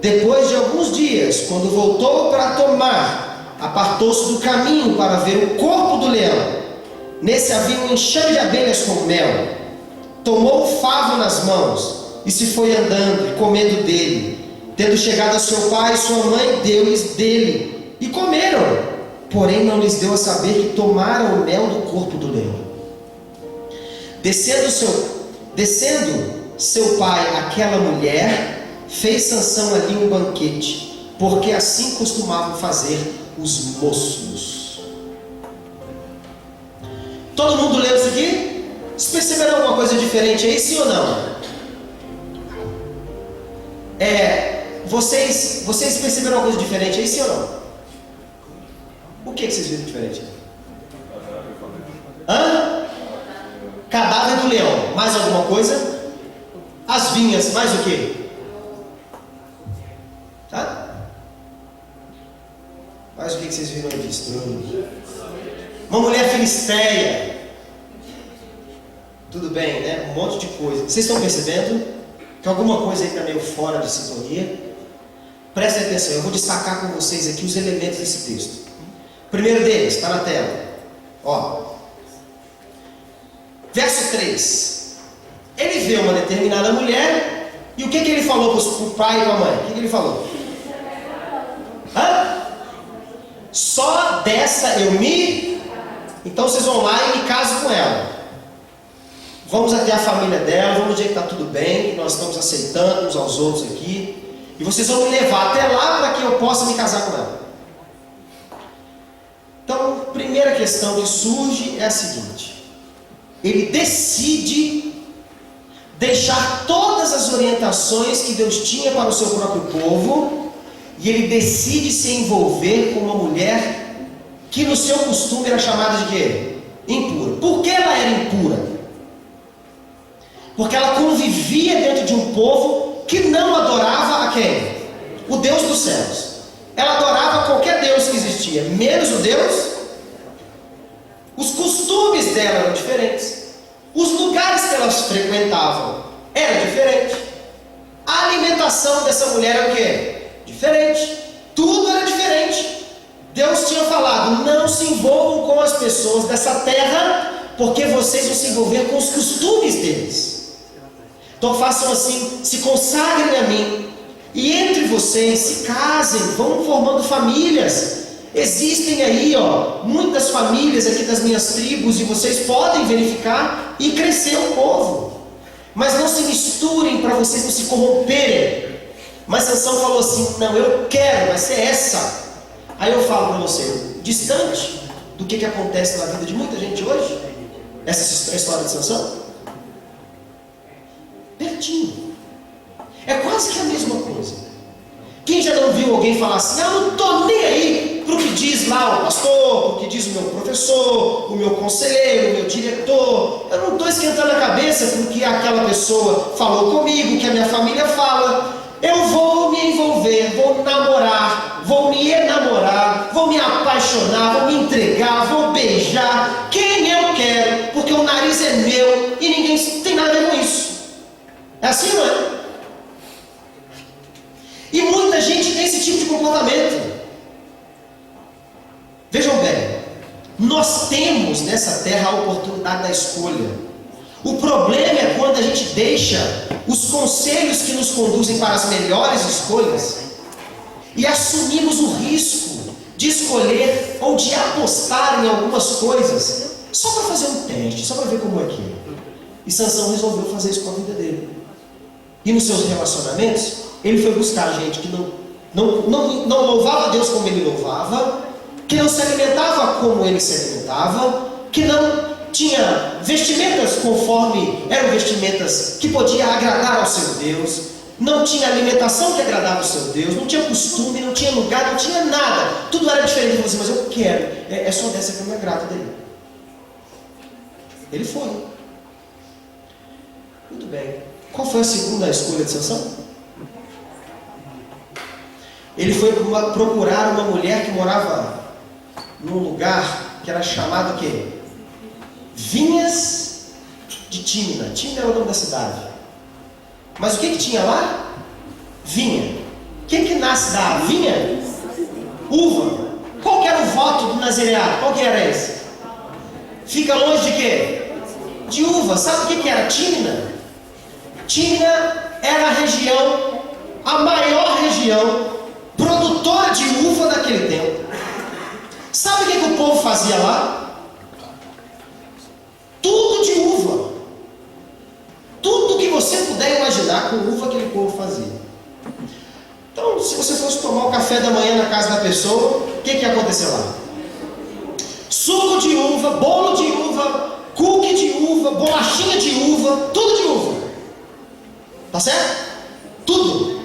Depois de alguns dias, quando voltou para tomar, apartou-se do caminho para ver o corpo do leão. Nesse havia um enxame de abelhas com mel. Tomou o favo nas mãos e se foi andando e comendo dele. Tendo chegado a seu pai e sua mãe, deu-lhes dele e comeram. Porém não lhes deu a saber que tomaram o mel do corpo do leão. Descendo seu pai àquela mulher, fez Sansão ali um banquete, porque assim costumavam fazer os moços. Todo mundo leu isso aqui? Vocês perceberam alguma coisa diferente aí, sim ou não? Vocês perceberam alguma coisa diferente aí, sim ou não? O que vocês viram diferente? Cadáver do leão. Mais alguma coisa? As vinhas, mais o que? Tá? Mais o que vocês viram de estranho? Uma mulher filisteia. Tudo bem, né? Um monte de coisa. Vocês estão percebendo que alguma coisa aí está meio fora de sintonia? Prestem atenção, eu vou destacar com vocês aqui os elementos desse texto. O primeiro deles, está na tela. Ó. Verso 3. Ele vê uma determinada mulher, e o que ele falou para o pai e para a mãe? O que ele falou? Hã? Só dessa eu me... Então vocês vão lá e me casam com ela. Vamos até a família dela, vamos dizer que está tudo bem, que nós estamos aceitando uns aos outros aqui. E vocês vão me levar até lá para que eu possa me casar com ela. Então, a primeira questão que surge é a seguinte. Ele decide deixar todas as orientações que Deus tinha para o seu próprio povo, e ele decide se envolver com uma mulher que no seu costume era chamada de quê? Impura. Por que ela era impura? Porque ela convivia dentro de um povo que não adorava a quem? O Deus dos céus. Ela adorava qualquer Deus que existia, menos o Deus. Os costumes dela eram diferentes. Os lugares que elas frequentavam eram diferentes. A alimentação dessa mulher era o quê? Diferente. Tudo era diferente. Deus tinha falado, não se envolvam com as pessoas dessa terra, porque vocês vão se envolver com os costumes deles. Então façam assim, se consagrem a mim, e entre vocês se casem, vão formando famílias. Existem aí, muitas famílias aqui das minhas tribos, e vocês podem verificar e crescer o povo. Mas não se misturem para vocês não se corromperem. Mas Sansão falou assim, não, eu quero, vai ser essa. Aí eu falo para você, distante do que acontece na vida de muita gente hoje, essa história de Sansão, pertinho. É quase que a mesma coisa. Quem já não viu alguém falar assim, eu não estou nem aí para o que diz lá o pastor, o que diz o meu professor, o meu conselheiro, o meu diretor, eu não estou esquentando a cabeça com o que aquela pessoa falou comigo, o que a minha família fala. Eu vou me envolver, vou namorar, vou me enamorar, vou me apaixonar, vou me entregar, vou beijar quem eu quero, porque o nariz é meu e ninguém tem nada a ver com isso. É assim, não é? E muita gente tem esse tipo de comportamento. Vejam bem, nós temos nessa terra a oportunidade da escolha. O problema é quando a gente deixa os conselhos que nos conduzem para as melhores escolhas e assumimos o risco de escolher ou de apostar em algumas coisas só para fazer um teste, só para ver como é que é. E Sansão resolveu fazer isso com a vida dele. E nos seus relacionamentos, ele foi buscar gente que não louvava a Deus como ele louvava, que não se alimentava como ele se alimentava, que não tinha vestimentas conforme eram vestimentas que podia agradar ao seu Deus, não tinha alimentação que agradava ao seu Deus, não tinha costume, não tinha lugar, não tinha nada, tudo era diferente de você, mas eu quero, é só dessa que eu me agrado dele. Ele foi. Muito bem. Qual foi a segunda escolha de Sansão? Ele foi procurar uma mulher que morava num lugar que era chamado o quê? Vinhas de Tímina. Tímina era o nome da cidade. Mas o que tinha lá? Vinha. O que nasce da vinha? Uva. Qual que era o voto do nazireado? Qual que era esse? Fica longe de quê? De uva. Sabe o que era Tímina? Tímina era a região, a maior região produtora de uva daquele tempo. Sabe o que o povo fazia lá? Tudo de uva. Tudo que você puder imaginar com uva aquele povo fazia. Então, se você fosse tomar o café da manhã na casa da pessoa, o que ia acontecer lá? Suco de uva, bolo de uva, cookie de uva, bolachinha de uva, tudo de uva. Tá certo? Tudo.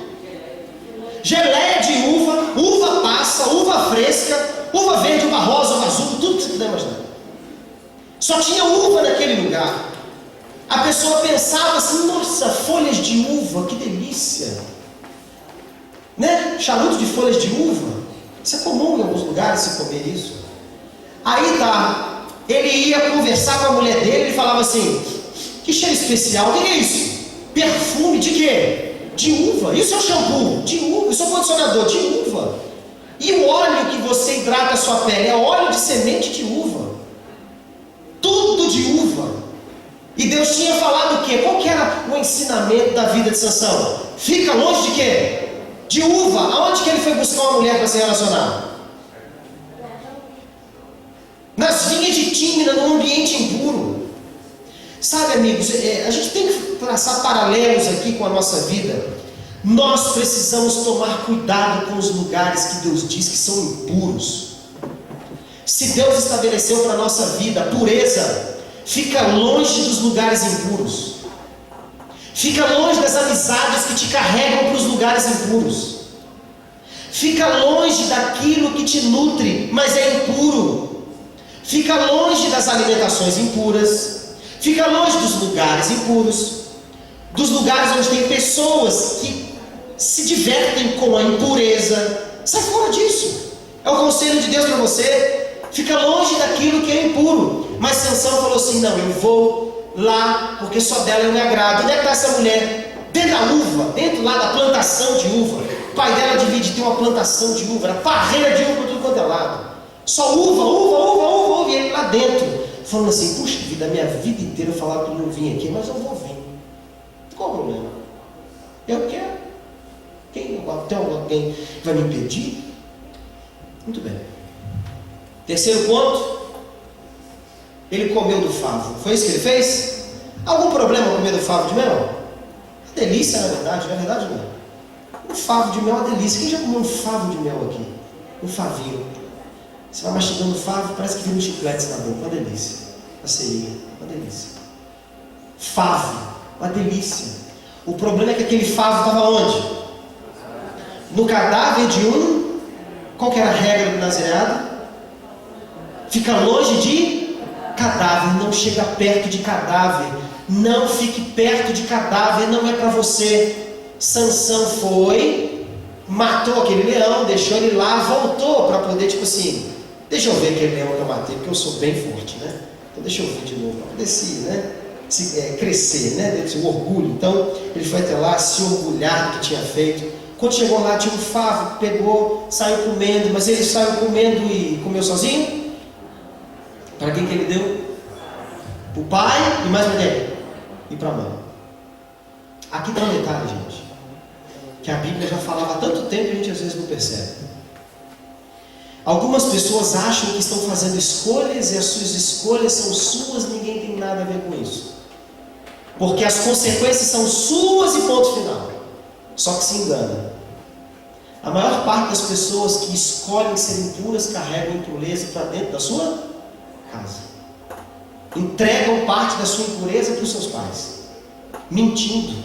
Geleia de uva, uva passa, uva fresca, uva verde, uva rosa, uva azul, tudo que você puder imaginar. Só tinha uva naquele lugar. A pessoa pensava assim, nossa, folhas de uva, que delícia. Né? Charuto de folhas de uva. Isso é comum em alguns lugares, se comer isso. Aí tá, ele ia conversar com a mulher dele e falava assim, que cheiro especial, o que é isso? Perfume de quê? De uva. E o seu shampoo? De uva. E o seu condicionador? De uva. E o óleo que você hidrata a sua pele? É óleo de semente de uva. Tudo de uva. E Deus tinha falado o quê? Qual que era o ensinamento da vida de Sansão? Fica longe de quê? De uva. Aonde que ele foi buscar uma mulher para se relacionar? Nas vinhas de Tímina, num ambiente impuro. Sabe, amigos, a gente tem que traçar paralelos aqui com a nossa vida. Nós precisamos tomar cuidado com os lugares que Deus diz que são impuros. Se Deus estabeleceu para a nossa vida pureza, fica longe dos lugares impuros. Fica longe das amizades que te carregam para os lugares impuros. Fica longe daquilo que te nutre, mas é impuro. Fica longe das alimentações impuras. Fica longe dos lugares impuros. Dos lugares onde tem pessoas que se divertem com a impureza. Sai fora disso. É o conselho de Deus para você. Fica longe daquilo que é impuro. Mas Sansão falou assim: não, eu vou lá, porque só dela eu me agrado. Onde é que está essa mulher? Dentro da uva, dentro lá da plantação de uva. O pai dela tem uma plantação de uva, era parreira de uva por tudo quanto é lado. Só uva, e ele lá dentro, falando assim: puxa vida, a minha vida inteira eu falava que eu não vim aqui, mas eu vou vir. Qual o problema? Eu quero. Tem alguém que vai me impedir? Muito bem. Terceiro ponto, ele comeu do favo. Foi isso que ele fez? Algum problema comer do favo de mel? Uma delícia, na verdade não. Um favo de mel é uma delícia. Quem já comeu um favo de mel aqui? Um favinho. Você vai mastigando o favo, parece que vira um chiclete na boca. Uma delícia. Uma cerinha, uma delícia. Favo, uma delícia. O problema é que aquele favo estava onde? No cadáver de um. Qual que era a regra do nazireado? Fica longe de cadáver, não chega perto de cadáver. Não fique perto de cadáver, não é para você. Sansão foi, matou aquele leão, deixou ele lá, voltou para poder, tipo assim, deixa eu ver aquele leão que eu matei, porque eu sou bem forte, né? Então deixa eu ver de novo, para poder crescer, né? Desse orgulho. Então ele foi até lá, se orgulhar do que tinha feito. Quando chegou lá, tinha um favo, pegou, saiu comendo, mas ele saiu comendo e comeu sozinho? Para quem que ele deu? Para o pai e mais para quem? E para a mãe. Aqui está um detalhe, gente, que a Bíblia já falava há tanto tempo e a gente às vezes não percebe. Algumas pessoas acham que estão fazendo escolhas e as suas escolhas são suas, ninguém tem nada a ver com isso. Porque as consequências são suas e ponto final. Só que se engana. A maior parte das pessoas que escolhem ser impuras carregam impureza para dentro da sua casa. Entregam parte da sua impureza para os seus pais, mentindo.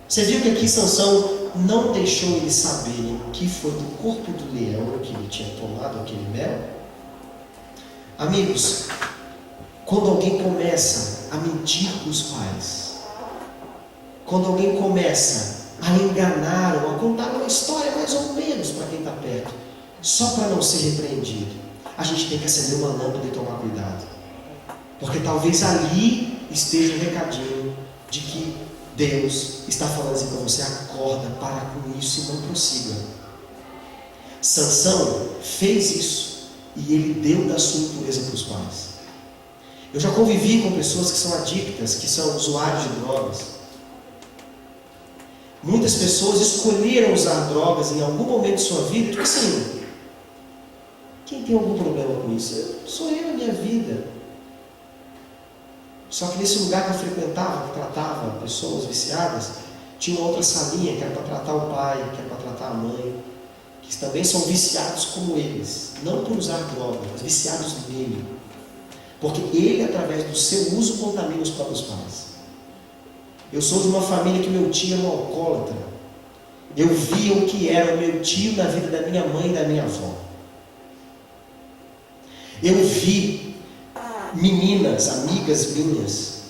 Você viu que aqui Sansão não deixou eles saberem que foi do corpo do leão que ele tinha tomado aquele mel? Amigos, quando alguém começa a mentir para os pais, quando alguém começa a enganar ou a contar uma história mais ou menos para quem está perto, só para não ser repreendido, a gente tem que acender uma lâmpada e tomar cuidado. Porque talvez ali esteja um recadinho de que Deus está falando assim para você: acorda, para com isso e não prossiga. Sansão fez isso e ele deu da sua impureza para os pais. Eu já convivi com pessoas que são adictas, que são usuários de drogas. Muitas pessoas escolheram usar drogas em algum momento de sua vida, tipo assim: quem tem algum problema com isso? Sou eu na minha vida. Só que nesse lugar que eu frequentava, que tratava pessoas viciadas, tinha uma outra salinha que era para tratar o pai, que era para tratar a mãe, que também são viciados como eles, não por usar drogas, mas viciados nele, porque ele, através do seu uso, contamina os próprios pais. Eu sou de uma família que meu tio era um alcoólatra. Eu via o que era o meu tio na vida da minha mãe e da minha avó. Eu vi meninas, amigas minhas,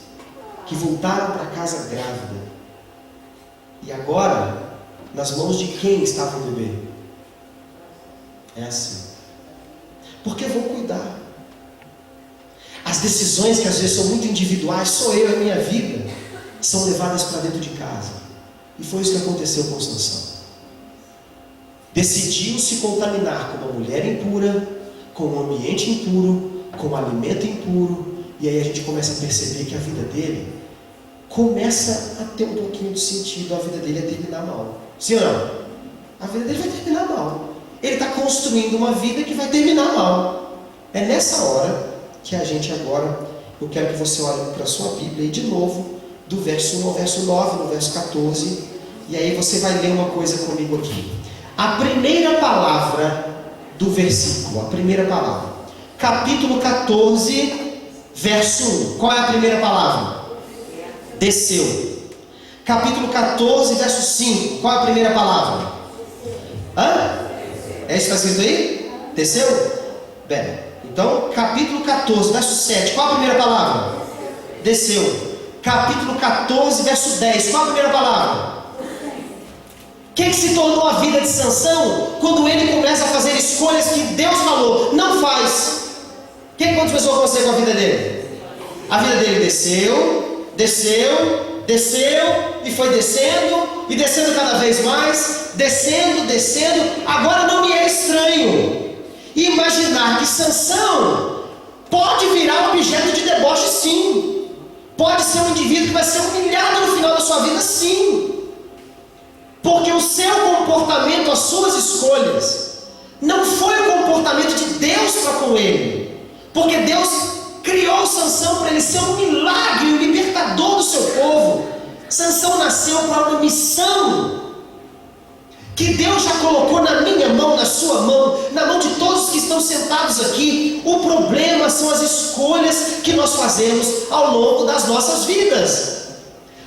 que voltaram para casa grávida. E agora, nas mãos de quem estava o bebê? É assim. Porque eu vou cuidar. As decisões que às vezes são muito individuais, sou eu e a minha vida, são levadas para dentro de casa. E foi isso que aconteceu com Sansão. Decidiu se contaminar com uma mulher impura, com um ambiente impuro, com um alimento impuro, E aí a gente começa a perceber que a vida dele começa a ter um pouquinho de sentido. A vida dele é terminar mal. Sim ou não? A vida dele vai terminar mal. Ele está construindo uma vida que vai terminar mal. É nessa hora que a gente agora, eu quero que você olhe para a sua Bíblia e de novo, do verso 1 ao verso 9, no verso 14, e aí você vai ler uma coisa comigo aqui. A primeira palavra do versículo, a primeira palavra, capítulo 14, verso 1. Qual é a primeira palavra? Desceu. Capítulo 14, verso 5. Qual é a primeira palavra? É isso que está escrito aí? Desceu? Bem, então, capítulo 14, verso 7. Qual a primeira palavra? Desceu. Capítulo 14, verso 10. Qual a primeira palavra? O que se tornou a vida de Sansão quando ele começa a fazer escolhas que Deus falou, não faz? O que aconteceu com você com a vida dele? A vida dele desceu, desceu, desceu, e foi descendo, e descendo cada vez mais, descendo, descendo. Agora não me é estranho imaginar que Sansão pode virar objeto de deboche, sim. Pode ser um indivíduo que vai ser humilhado no final da sua vida, sim. Porque o seu comportamento, as suas escolhas, não foi o comportamento de Deus para com ele. Porque Deus criou Sansão para ele ser um milagre, um libertador do seu povo. Sansão nasceu para uma missão que Deus já colocou na minha mão, na sua mão, na mão de todos que estão sentados aqui. O problema são as escolhas que nós fazemos ao longo das nossas vidas.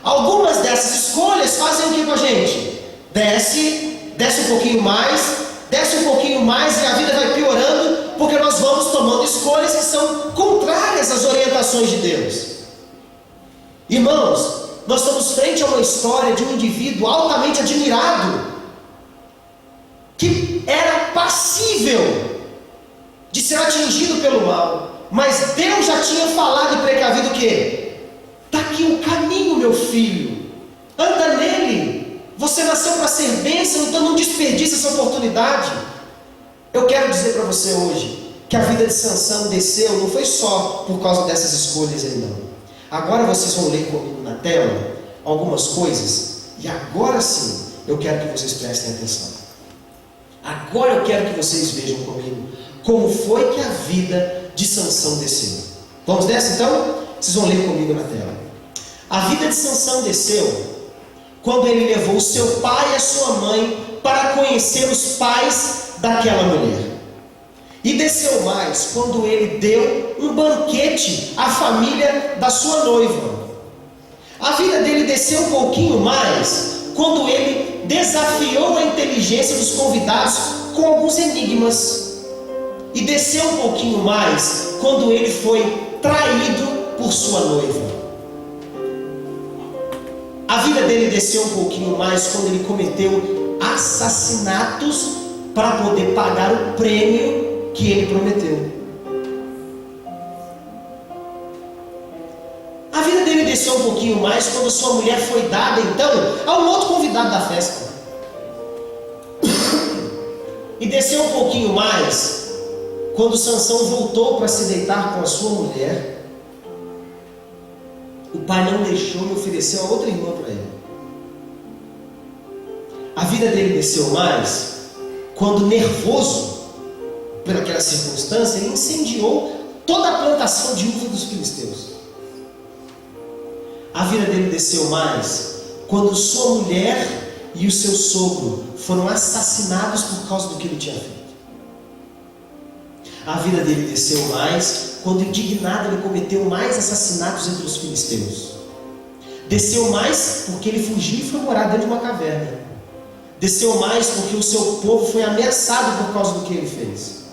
Algumas dessas escolhas fazem o que com a gente? Desce um pouquinho mais, desce um pouquinho mais, e a vida vai piorando, porque nós vamos tomando escolhas que são contrárias às orientações de Deus. Irmãos, nós estamos frente a uma história de um indivíduo altamente admirado, que era passível de ser atingido pelo mal, mas Deus já tinha falado e precavido o quê? Está aqui um caminho, meu filho, anda nele. Você nasceu para ser bênção, então não desperdice essa oportunidade. Eu quero dizer para você hoje que a vida de Sansão desceu, não foi só por causa dessas escolhas aí, não. Agora vocês vão ler comigo na tela algumas coisas, e agora sim eu quero que vocês prestem atenção. Agora eu quero que vocês vejam comigo como foi que a vida de Sansão desceu. Vamos nessa então? Vocês vão ler comigo na tela. A vida de Sansão desceu quando ele levou seu pai e a sua mãe para conhecer os pais daquela mulher. E desceu mais quando ele deu um banquete à família da sua noiva. A vida dele desceu um pouquinho mais quando ele desafiou a inteligência dos convidados com alguns enigmas. E desceu um pouquinho mais quando ele foi traído por sua noiva. A vida dele desceu um pouquinho mais quando ele cometeu assassinatos para poder pagar o prêmio que ele prometeu. A vida dele desceu um pouquinho mais quando sua mulher foi dada então a um outro convidado da festa. E desceu um pouquinho mais quando Sansão voltou para se deitar com a sua mulher. O pai não deixou e ofereceu a outra irmã para ele. A vida dele desceu mais quando, nervoso por aquela circunstância, ele incendiou toda a plantação de uva dos filisteus. A vida dele desceu mais quando sua mulher e o seu sogro foram assassinados por causa do que ele tinha feito. A vida dele desceu mais quando, indignado, ele cometeu mais assassinatos entre os filisteus. Desceu mais porque ele fugiu e foi morar dentro de uma caverna. Desceu mais porque o seu povo foi ameaçado por causa do que ele fez.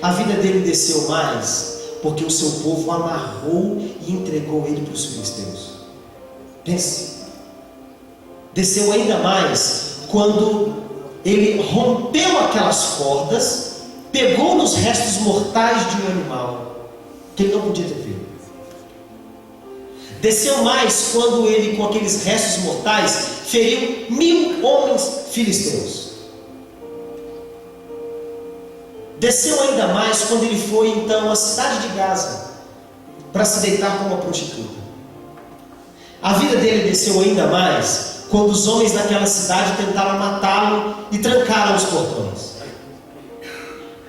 A vida dele desceu mais porque o seu povo o amarrou e entregou ele para os filisteus. Pense. Desceu ainda mais quando ele rompeu aquelas cordas, pegou nos restos mortais de um animal que ele não podia ter feito. Desceu mais quando ele, com aqueles restos mortais, feriu 1000 homens filisteus. Desceu ainda mais quando ele foi então à cidade de Gaza para se deitar com uma prostituta. A vida dele desceu ainda mais quando os homens daquela cidade tentaram matá-lo e trancaram os portões.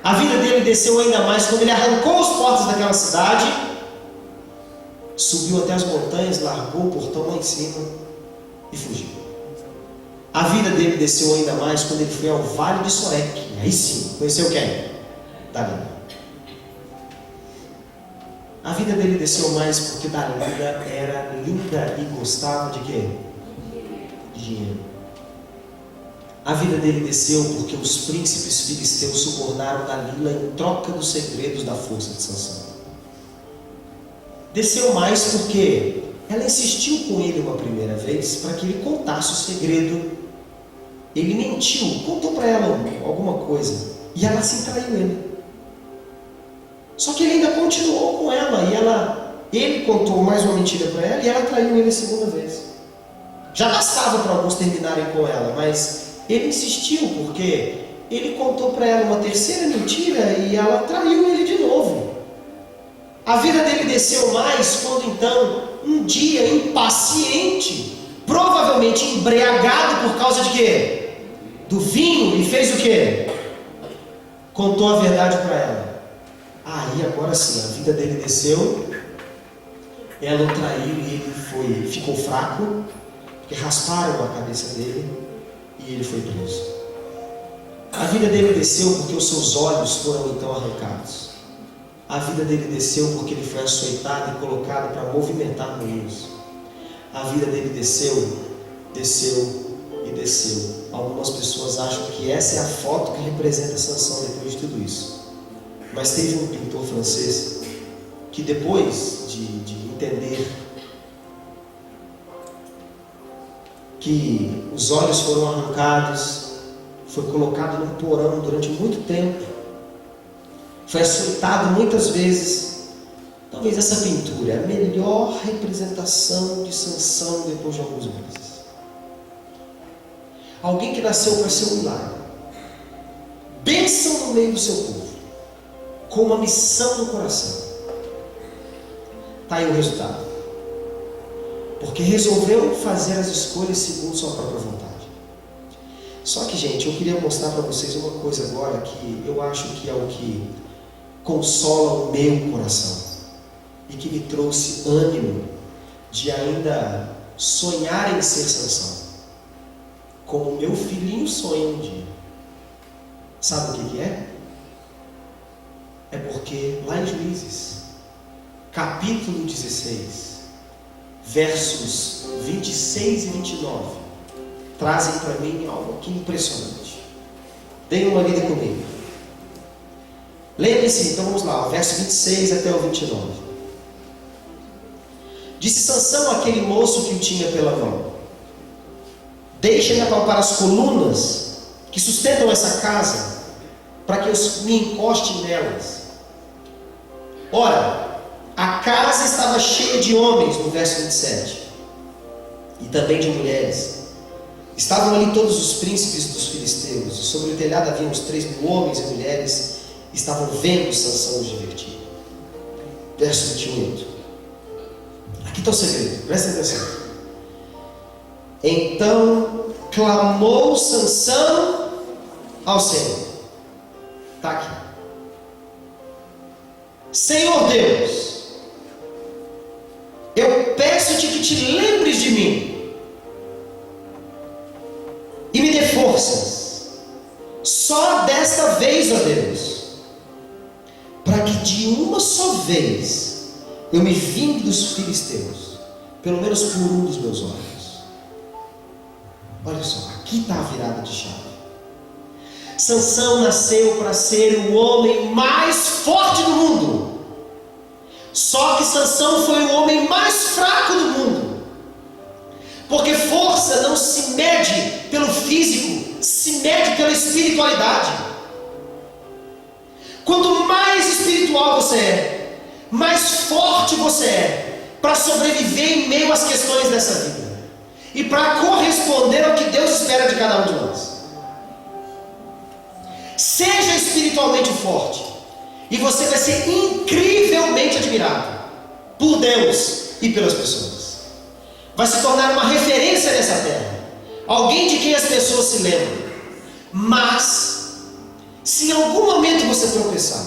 A vida dele desceu ainda mais quando ele arrancou as portas daquela cidade, subiu até as montanhas, largou o portão lá em cima e fugiu. A vida dele desceu ainda mais quando ele foi ao Vale de Sorek. Aí sim, conheceu quem? Dalila. A vida dele desceu mais porque Dalila era linda e gostava de quê? De dinheiro. A vida dele desceu porque os príncipes filisteus subornaram Dalila em troca dos segredos da força de Sansão. Desceu mais porque ela insistiu com ele uma primeira vez para que ele contasse o segredo. Ele mentiu, contou para ela alguma coisa e ela se traiu ele. Só que ele ainda continuou com ela e ele contou mais uma mentira para ela e ela traiu ele a segunda vez. Já bastava para alguns terminarem com ela, mas ele insistiu porque ele contou para ela uma terceira mentira e ela traiu ele de novo. A vida dele desceu mais quando então, um dia, impaciente, provavelmente embriagado por causa de quê? Do vinho, e fez o quê? Contou a verdade para ela. Aí agora sim, a vida dele desceu, ela o traiu e ele ficou fraco, porque rasparam a cabeça dele e ele foi preso. A vida dele desceu porque os seus olhos foram então arrancados. A vida dele desceu porque ele foi açoitado e colocado para movimentar moinhos. A vida dele desceu e desceu. Algumas pessoas acham que essa é a foto que representa Sansão depois de tudo isso. Mas teve um pintor francês que depois de entender que os olhos foram arrancados, foi colocado num porão durante muito tempo, foi açoitado muitas vezes. Talvez essa pintura é a melhor representação de Sansão depois de alguns meses. Alguém que nasceu para ser um milagre, bênção no meio do seu povo, com uma missão no coração. Está aí o resultado. Porque resolveu fazer as escolhas segundo sua própria vontade. Só que, gente, eu queria mostrar para vocês uma coisa agora que eu acho que é o que consola o meu coração e que me trouxe ânimo de ainda sonhar em ser Sansão, como meu filhinho sonha um dia. Sabe o que é? É porque lá em Juízes, capítulo 16, versos 26 e 29, trazem para mim algo que impressionante. Deem uma lida comigo. Lembre-se, então vamos lá, verso 26 até o 29. Disse Sansão àquele moço que o tinha pela mão: deixa-me apalpar as colunas que sustentam essa casa, para que eu me encoste nelas. Ora, a casa estava cheia de homens, no verso 27, e também de mulheres. Estavam ali todos os príncipes dos filisteus, e sobre o telhado havia uns 3.000 homens e mulheres, estavam vendo Sansão os divertir. Verso 28. Aqui está o segredo, prestem atenção. Então clamou Sansão ao Senhor. Está aqui. Senhor Deus, eu peço-te que te lembres de mim e me dê forças, só desta vez, ó Deus, para que de uma só vez eu me vingue dos filisteus, pelo menos por um dos meus olhos. Olha só, aqui está a virada de chave. Sansão nasceu para ser o homem mais forte do mundo. Só que Sansão foi o homem mais fraco do mundo. Porque força não se mede pelo físico, se mede pela espiritualidade. Quanto mais espiritual você é, mais forte você é para sobreviver em meio às questões dessa vida e para corresponder ao que Deus espera de cada um de nós. Seja espiritualmente forte e você vai ser incrivelmente admirado por Deus e pelas pessoas. Vai se tornar uma referência nessa terra, alguém de quem as pessoas se lembram. Mas, se em algum momento você tropeçar,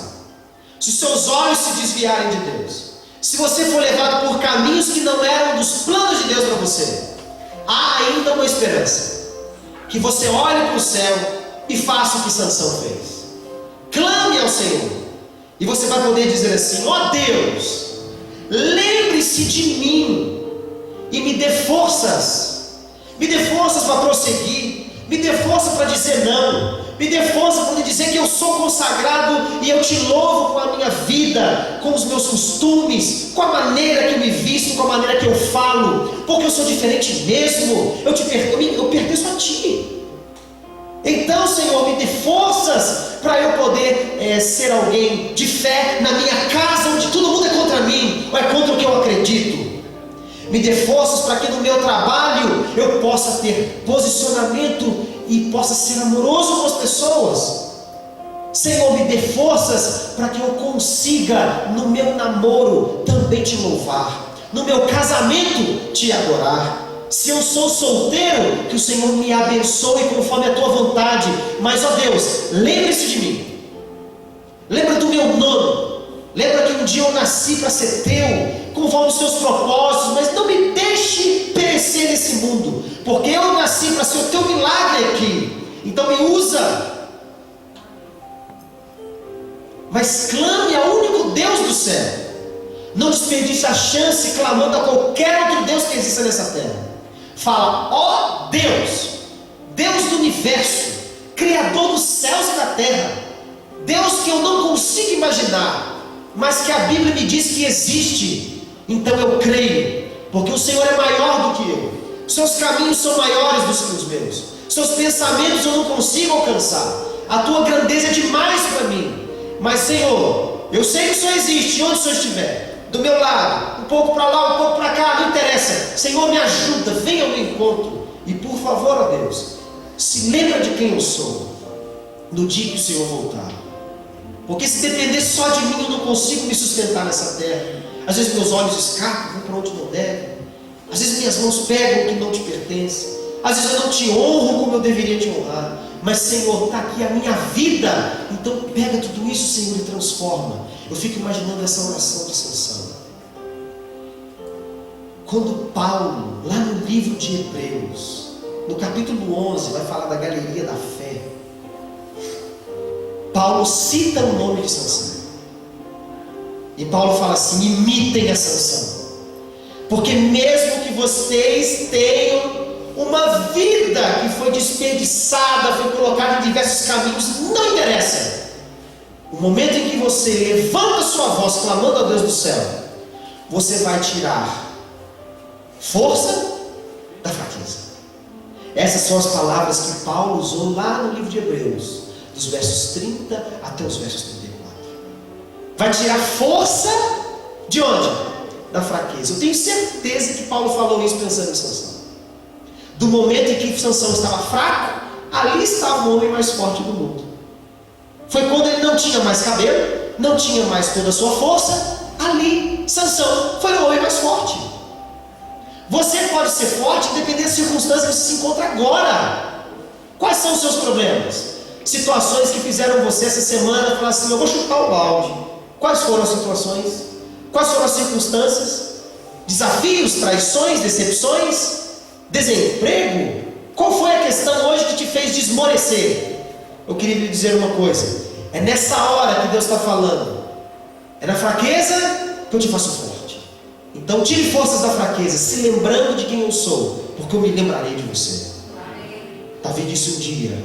se os seus olhos se desviarem de Deus, se você for levado por caminhos que não eram dos planos de Deus para você, há ainda uma esperança. Que você olhe para o céu e faça o que Sansão fez. Clame ao Senhor. E você vai poder dizer assim: ó Deus, lembre-se de mim e me dê forças. Me dê forças para prosseguir. Me dê força para dizer não. Me dê força para dizer que eu sou consagrado e eu te louvo com a minha vida, com os meus costumes, com a maneira que eu me visto, com a maneira que eu falo, porque eu sou diferente mesmo. Eu pertenço a ti. Então, Senhor, me dê forças para eu poder ser alguém de fé na minha casa, onde todo mundo é contra mim, ou é contra o que eu acredito. Me dê forças para que no meu trabalho eu possa ter posicionamento e possa ser amoroso com as pessoas. Senhor, me dê forças para que eu consiga no meu namoro também te louvar, no meu casamento te adorar. Se eu sou solteiro, que o Senhor me abençoe conforme a tua vontade. Mas, ó Deus, lembre-se de mim. Lembra do meu nome. Lembra que um dia eu nasci para ser teu, conforme os teus propósitos. Mas não me deixe perecer nesse mundo, porque eu nasci para ser o teu milagre aqui. Então me usa. Mas clame ao único Deus do céu. Não desperdice a chance clamando a qualquer outro Deus que exista nessa terra. Fala: ó Deus, Deus do universo, Criador dos céus e da terra, Deus que eu não consigo imaginar, mas que a Bíblia me diz que existe. Então eu creio, porque o Senhor é maior do que eu. Seus caminhos são maiores do que os meus. Seus pensamentos eu não consigo alcançar. A tua grandeza é demais para mim. Mas, Senhor, eu sei que o Senhor existe onde o Senhor estiver. Do meu lado, um pouco para lá, um pouco para cá, não interessa. Senhor, me ajuda, venha ao meu encontro. E por favor, ó Deus, se lembra de quem eu sou no dia que o Senhor voltar. Porque se depender só de mim, eu não consigo me sustentar nessa terra. Às vezes meus olhos escapam, vão para onde não devem. Às vezes minhas mãos pegam o que não te pertence. Às vezes eu não te honro como eu deveria te honrar. Mas, Senhor, está aqui a minha vida. Então pega tudo isso, Senhor, e transforma. Eu fico imaginando essa oração de Sansão. Quando Paulo, lá no livro de Hebreus, no capítulo 11, vai falar da galeria da fé, Paulo cita o nome de Sansão. E Paulo fala assim: imitem a Sansão. Porque mesmo que vocês tenham uma vida que foi desperdiçada, foi colocada em diversos caminhos, não interessa. O momento em que você levanta sua voz clamando a Deus do céu, você vai tirar força da fraqueza. Essas são as palavras que Paulo usou lá no livro de Hebreus, dos versos 30 até os versos 34. Vai tirar força de onde? Da fraqueza. Eu tenho certeza que Paulo falou isso pensando em Sansão. Do momento em que Sansão estava fraco, ali estava o homem mais forte do mundo. Foi quando ele não tinha mais cabelo, não tinha mais toda a sua força, ali Sansão foi o homem mais forte. Você pode ser forte independente das circunstâncias que você se encontra agora. Quais são os seus problemas? Situações que fizeram você essa semana falar assim: eu vou chutar o balde. Quais foram as situações? Quais foram as circunstâncias? Desafios, traições, decepções, desemprego? Qual foi a questão hoje que te fez desmorecer? Eu queria lhe dizer uma coisa: é nessa hora que Deus está falando. É na fraqueza que eu te faço forte. Então tire forças da fraqueza, se lembrando de quem eu sou, porque eu me lembrarei de você. Davi disse um dia: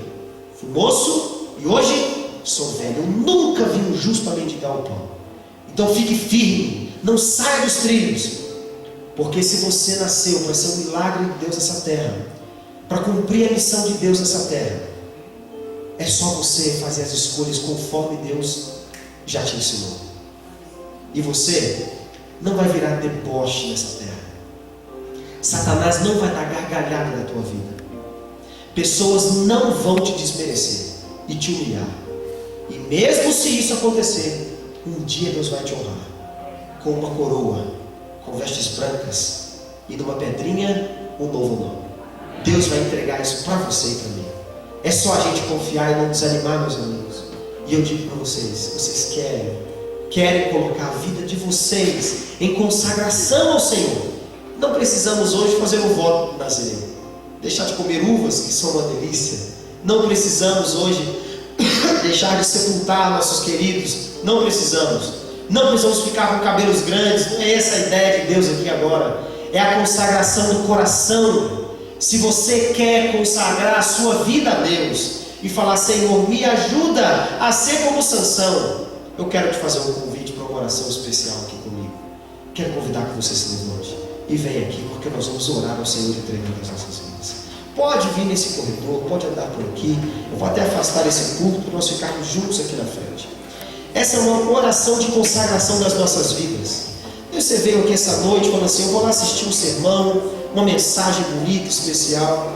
fui moço e hoje sou velho. Eu nunca vi um justo para mendigar o pão. Então fique firme, não saia dos trilhos, porque se você nasceu para ser um milagre de Deus nessa terra, para cumprir a missão de Deus nessa terra, é só você fazer as escolhas conforme Deus já te ensinou. E você não vai virar deboche nessa terra. Satanás não vai dar gargalhada na tua vida. Pessoas não vão te desmerecer e te humilhar. E mesmo se isso acontecer, um dia Deus vai te honrar com uma coroa com vestes brancas e numa pedrinha um novo nome. Deus vai entregar isso para você e para mim. É só a gente confiar e não desanimar, meus amigos. E eu digo para vocês, vocês querem colocar a vida de vocês em consagração ao Senhor. Não precisamos hoje fazer um voto nazireu, deixar de comer uvas, que são uma delícia. Não precisamos hoje deixar de sepultar nossos queridos. Não precisamos ficar com cabelos grandes. Não é essa a ideia de Deus aqui agora. É a consagração do coração. Se você quer consagrar a sua vida a Deus e falar: Senhor, me ajuda a ser como Sansão, eu quero te fazer um convite para uma oração especial aqui comigo. Quero convidar que você se levante e venha aqui, porque nós vamos orar ao Senhor entregando as nossas vidas. Pode vir nesse corredor, pode andar por aqui. Eu vou até afastar esse culto para nós ficarmos juntos aqui na frente. Essa é uma oração de consagração das nossas vidas. Você veio aqui essa noite falando assim: eu vou lá assistir um sermão, uma mensagem bonita, especial.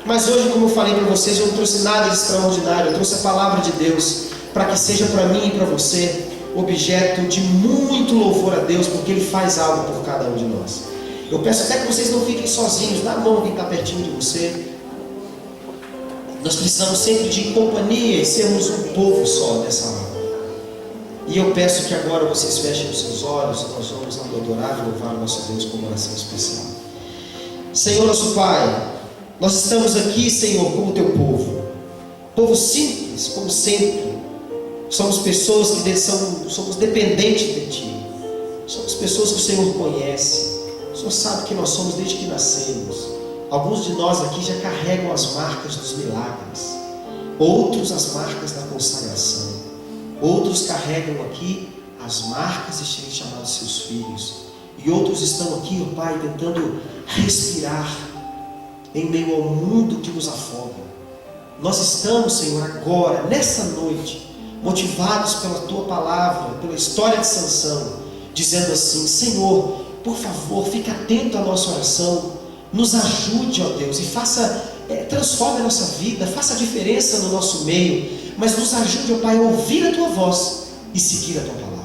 Mas hoje, como eu falei para vocês, eu não trouxe nada de extraordinário. Eu trouxe a palavra de Deus para que seja para mim e para você objeto de muito louvor a Deus, porque Ele faz algo por cada um de nós. Eu peço até que vocês não fiquem sozinhos. Dá a mão quem está pertinho de você. Nós precisamos sempre de companhia e sermos um povo só nessa hora. E eu peço que agora vocês fechem os seus olhos e nós vamos adorar e louvar o nosso Deus com uma oração especial. Senhor nosso Pai, nós estamos aqui, Senhor, como teu povo simples, como sempre. Somos pessoas que somos dependentes de Ti. Somos pessoas que o Senhor conhece. O Senhor sabe que nós somos desde que nascemos. Alguns de nós aqui já carregam as marcas dos milagres, outros as marcas da consagração, outros carregam aqui as marcas de serem chamados seus filhos, e outros estão aqui, ó Pai, tentando respirar em meio ao mundo que nos afoga. Nós estamos, Senhor, agora, nessa noite, motivados pela Tua palavra, pela história de Sansão, dizendo assim: Senhor, por favor, fique atento à nossa oração, nos ajude, ó Deus, e transforme a nossa vida, faça a diferença no nosso meio, mas nos ajude, ó Pai, a ouvir a Tua voz e seguir a Tua palavra.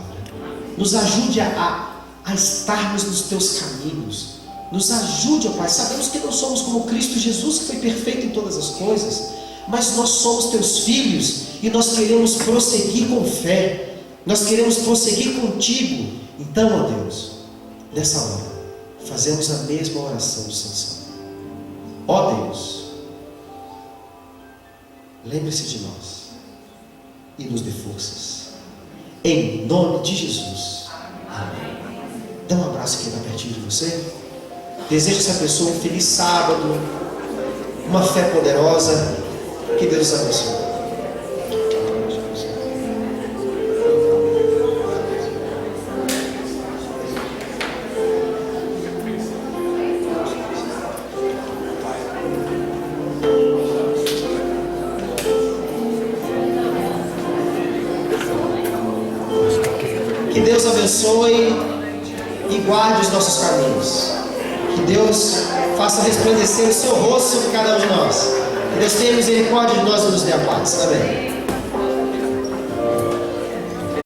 Nos ajude a estarmos nos Teus caminhos. Nos ajude, ó Pai. Sabemos que não somos como Cristo Jesus, que foi perfeito em todas as coisas, mas nós somos Teus filhos e nós queremos prosseguir com fé, nós queremos prosseguir contigo. Então, ó Deus, nessa hora, fazemos a mesma oração de Sansão. Ó Deus, lembre-se de nós e nos dê forças, em nome de Jesus. Amém. Dá um abraço quem está pertinho de você. Desejo essa pessoa um feliz sábado, uma fé poderosa. Que Deus abençoe. Que Deus abençoe e guarde os nossos caminhos. Que Deus faça resplandecer o seu rosto sobre cada um de nós. Que Deus tenha misericórdia de nós e nos dê a paz. Amém.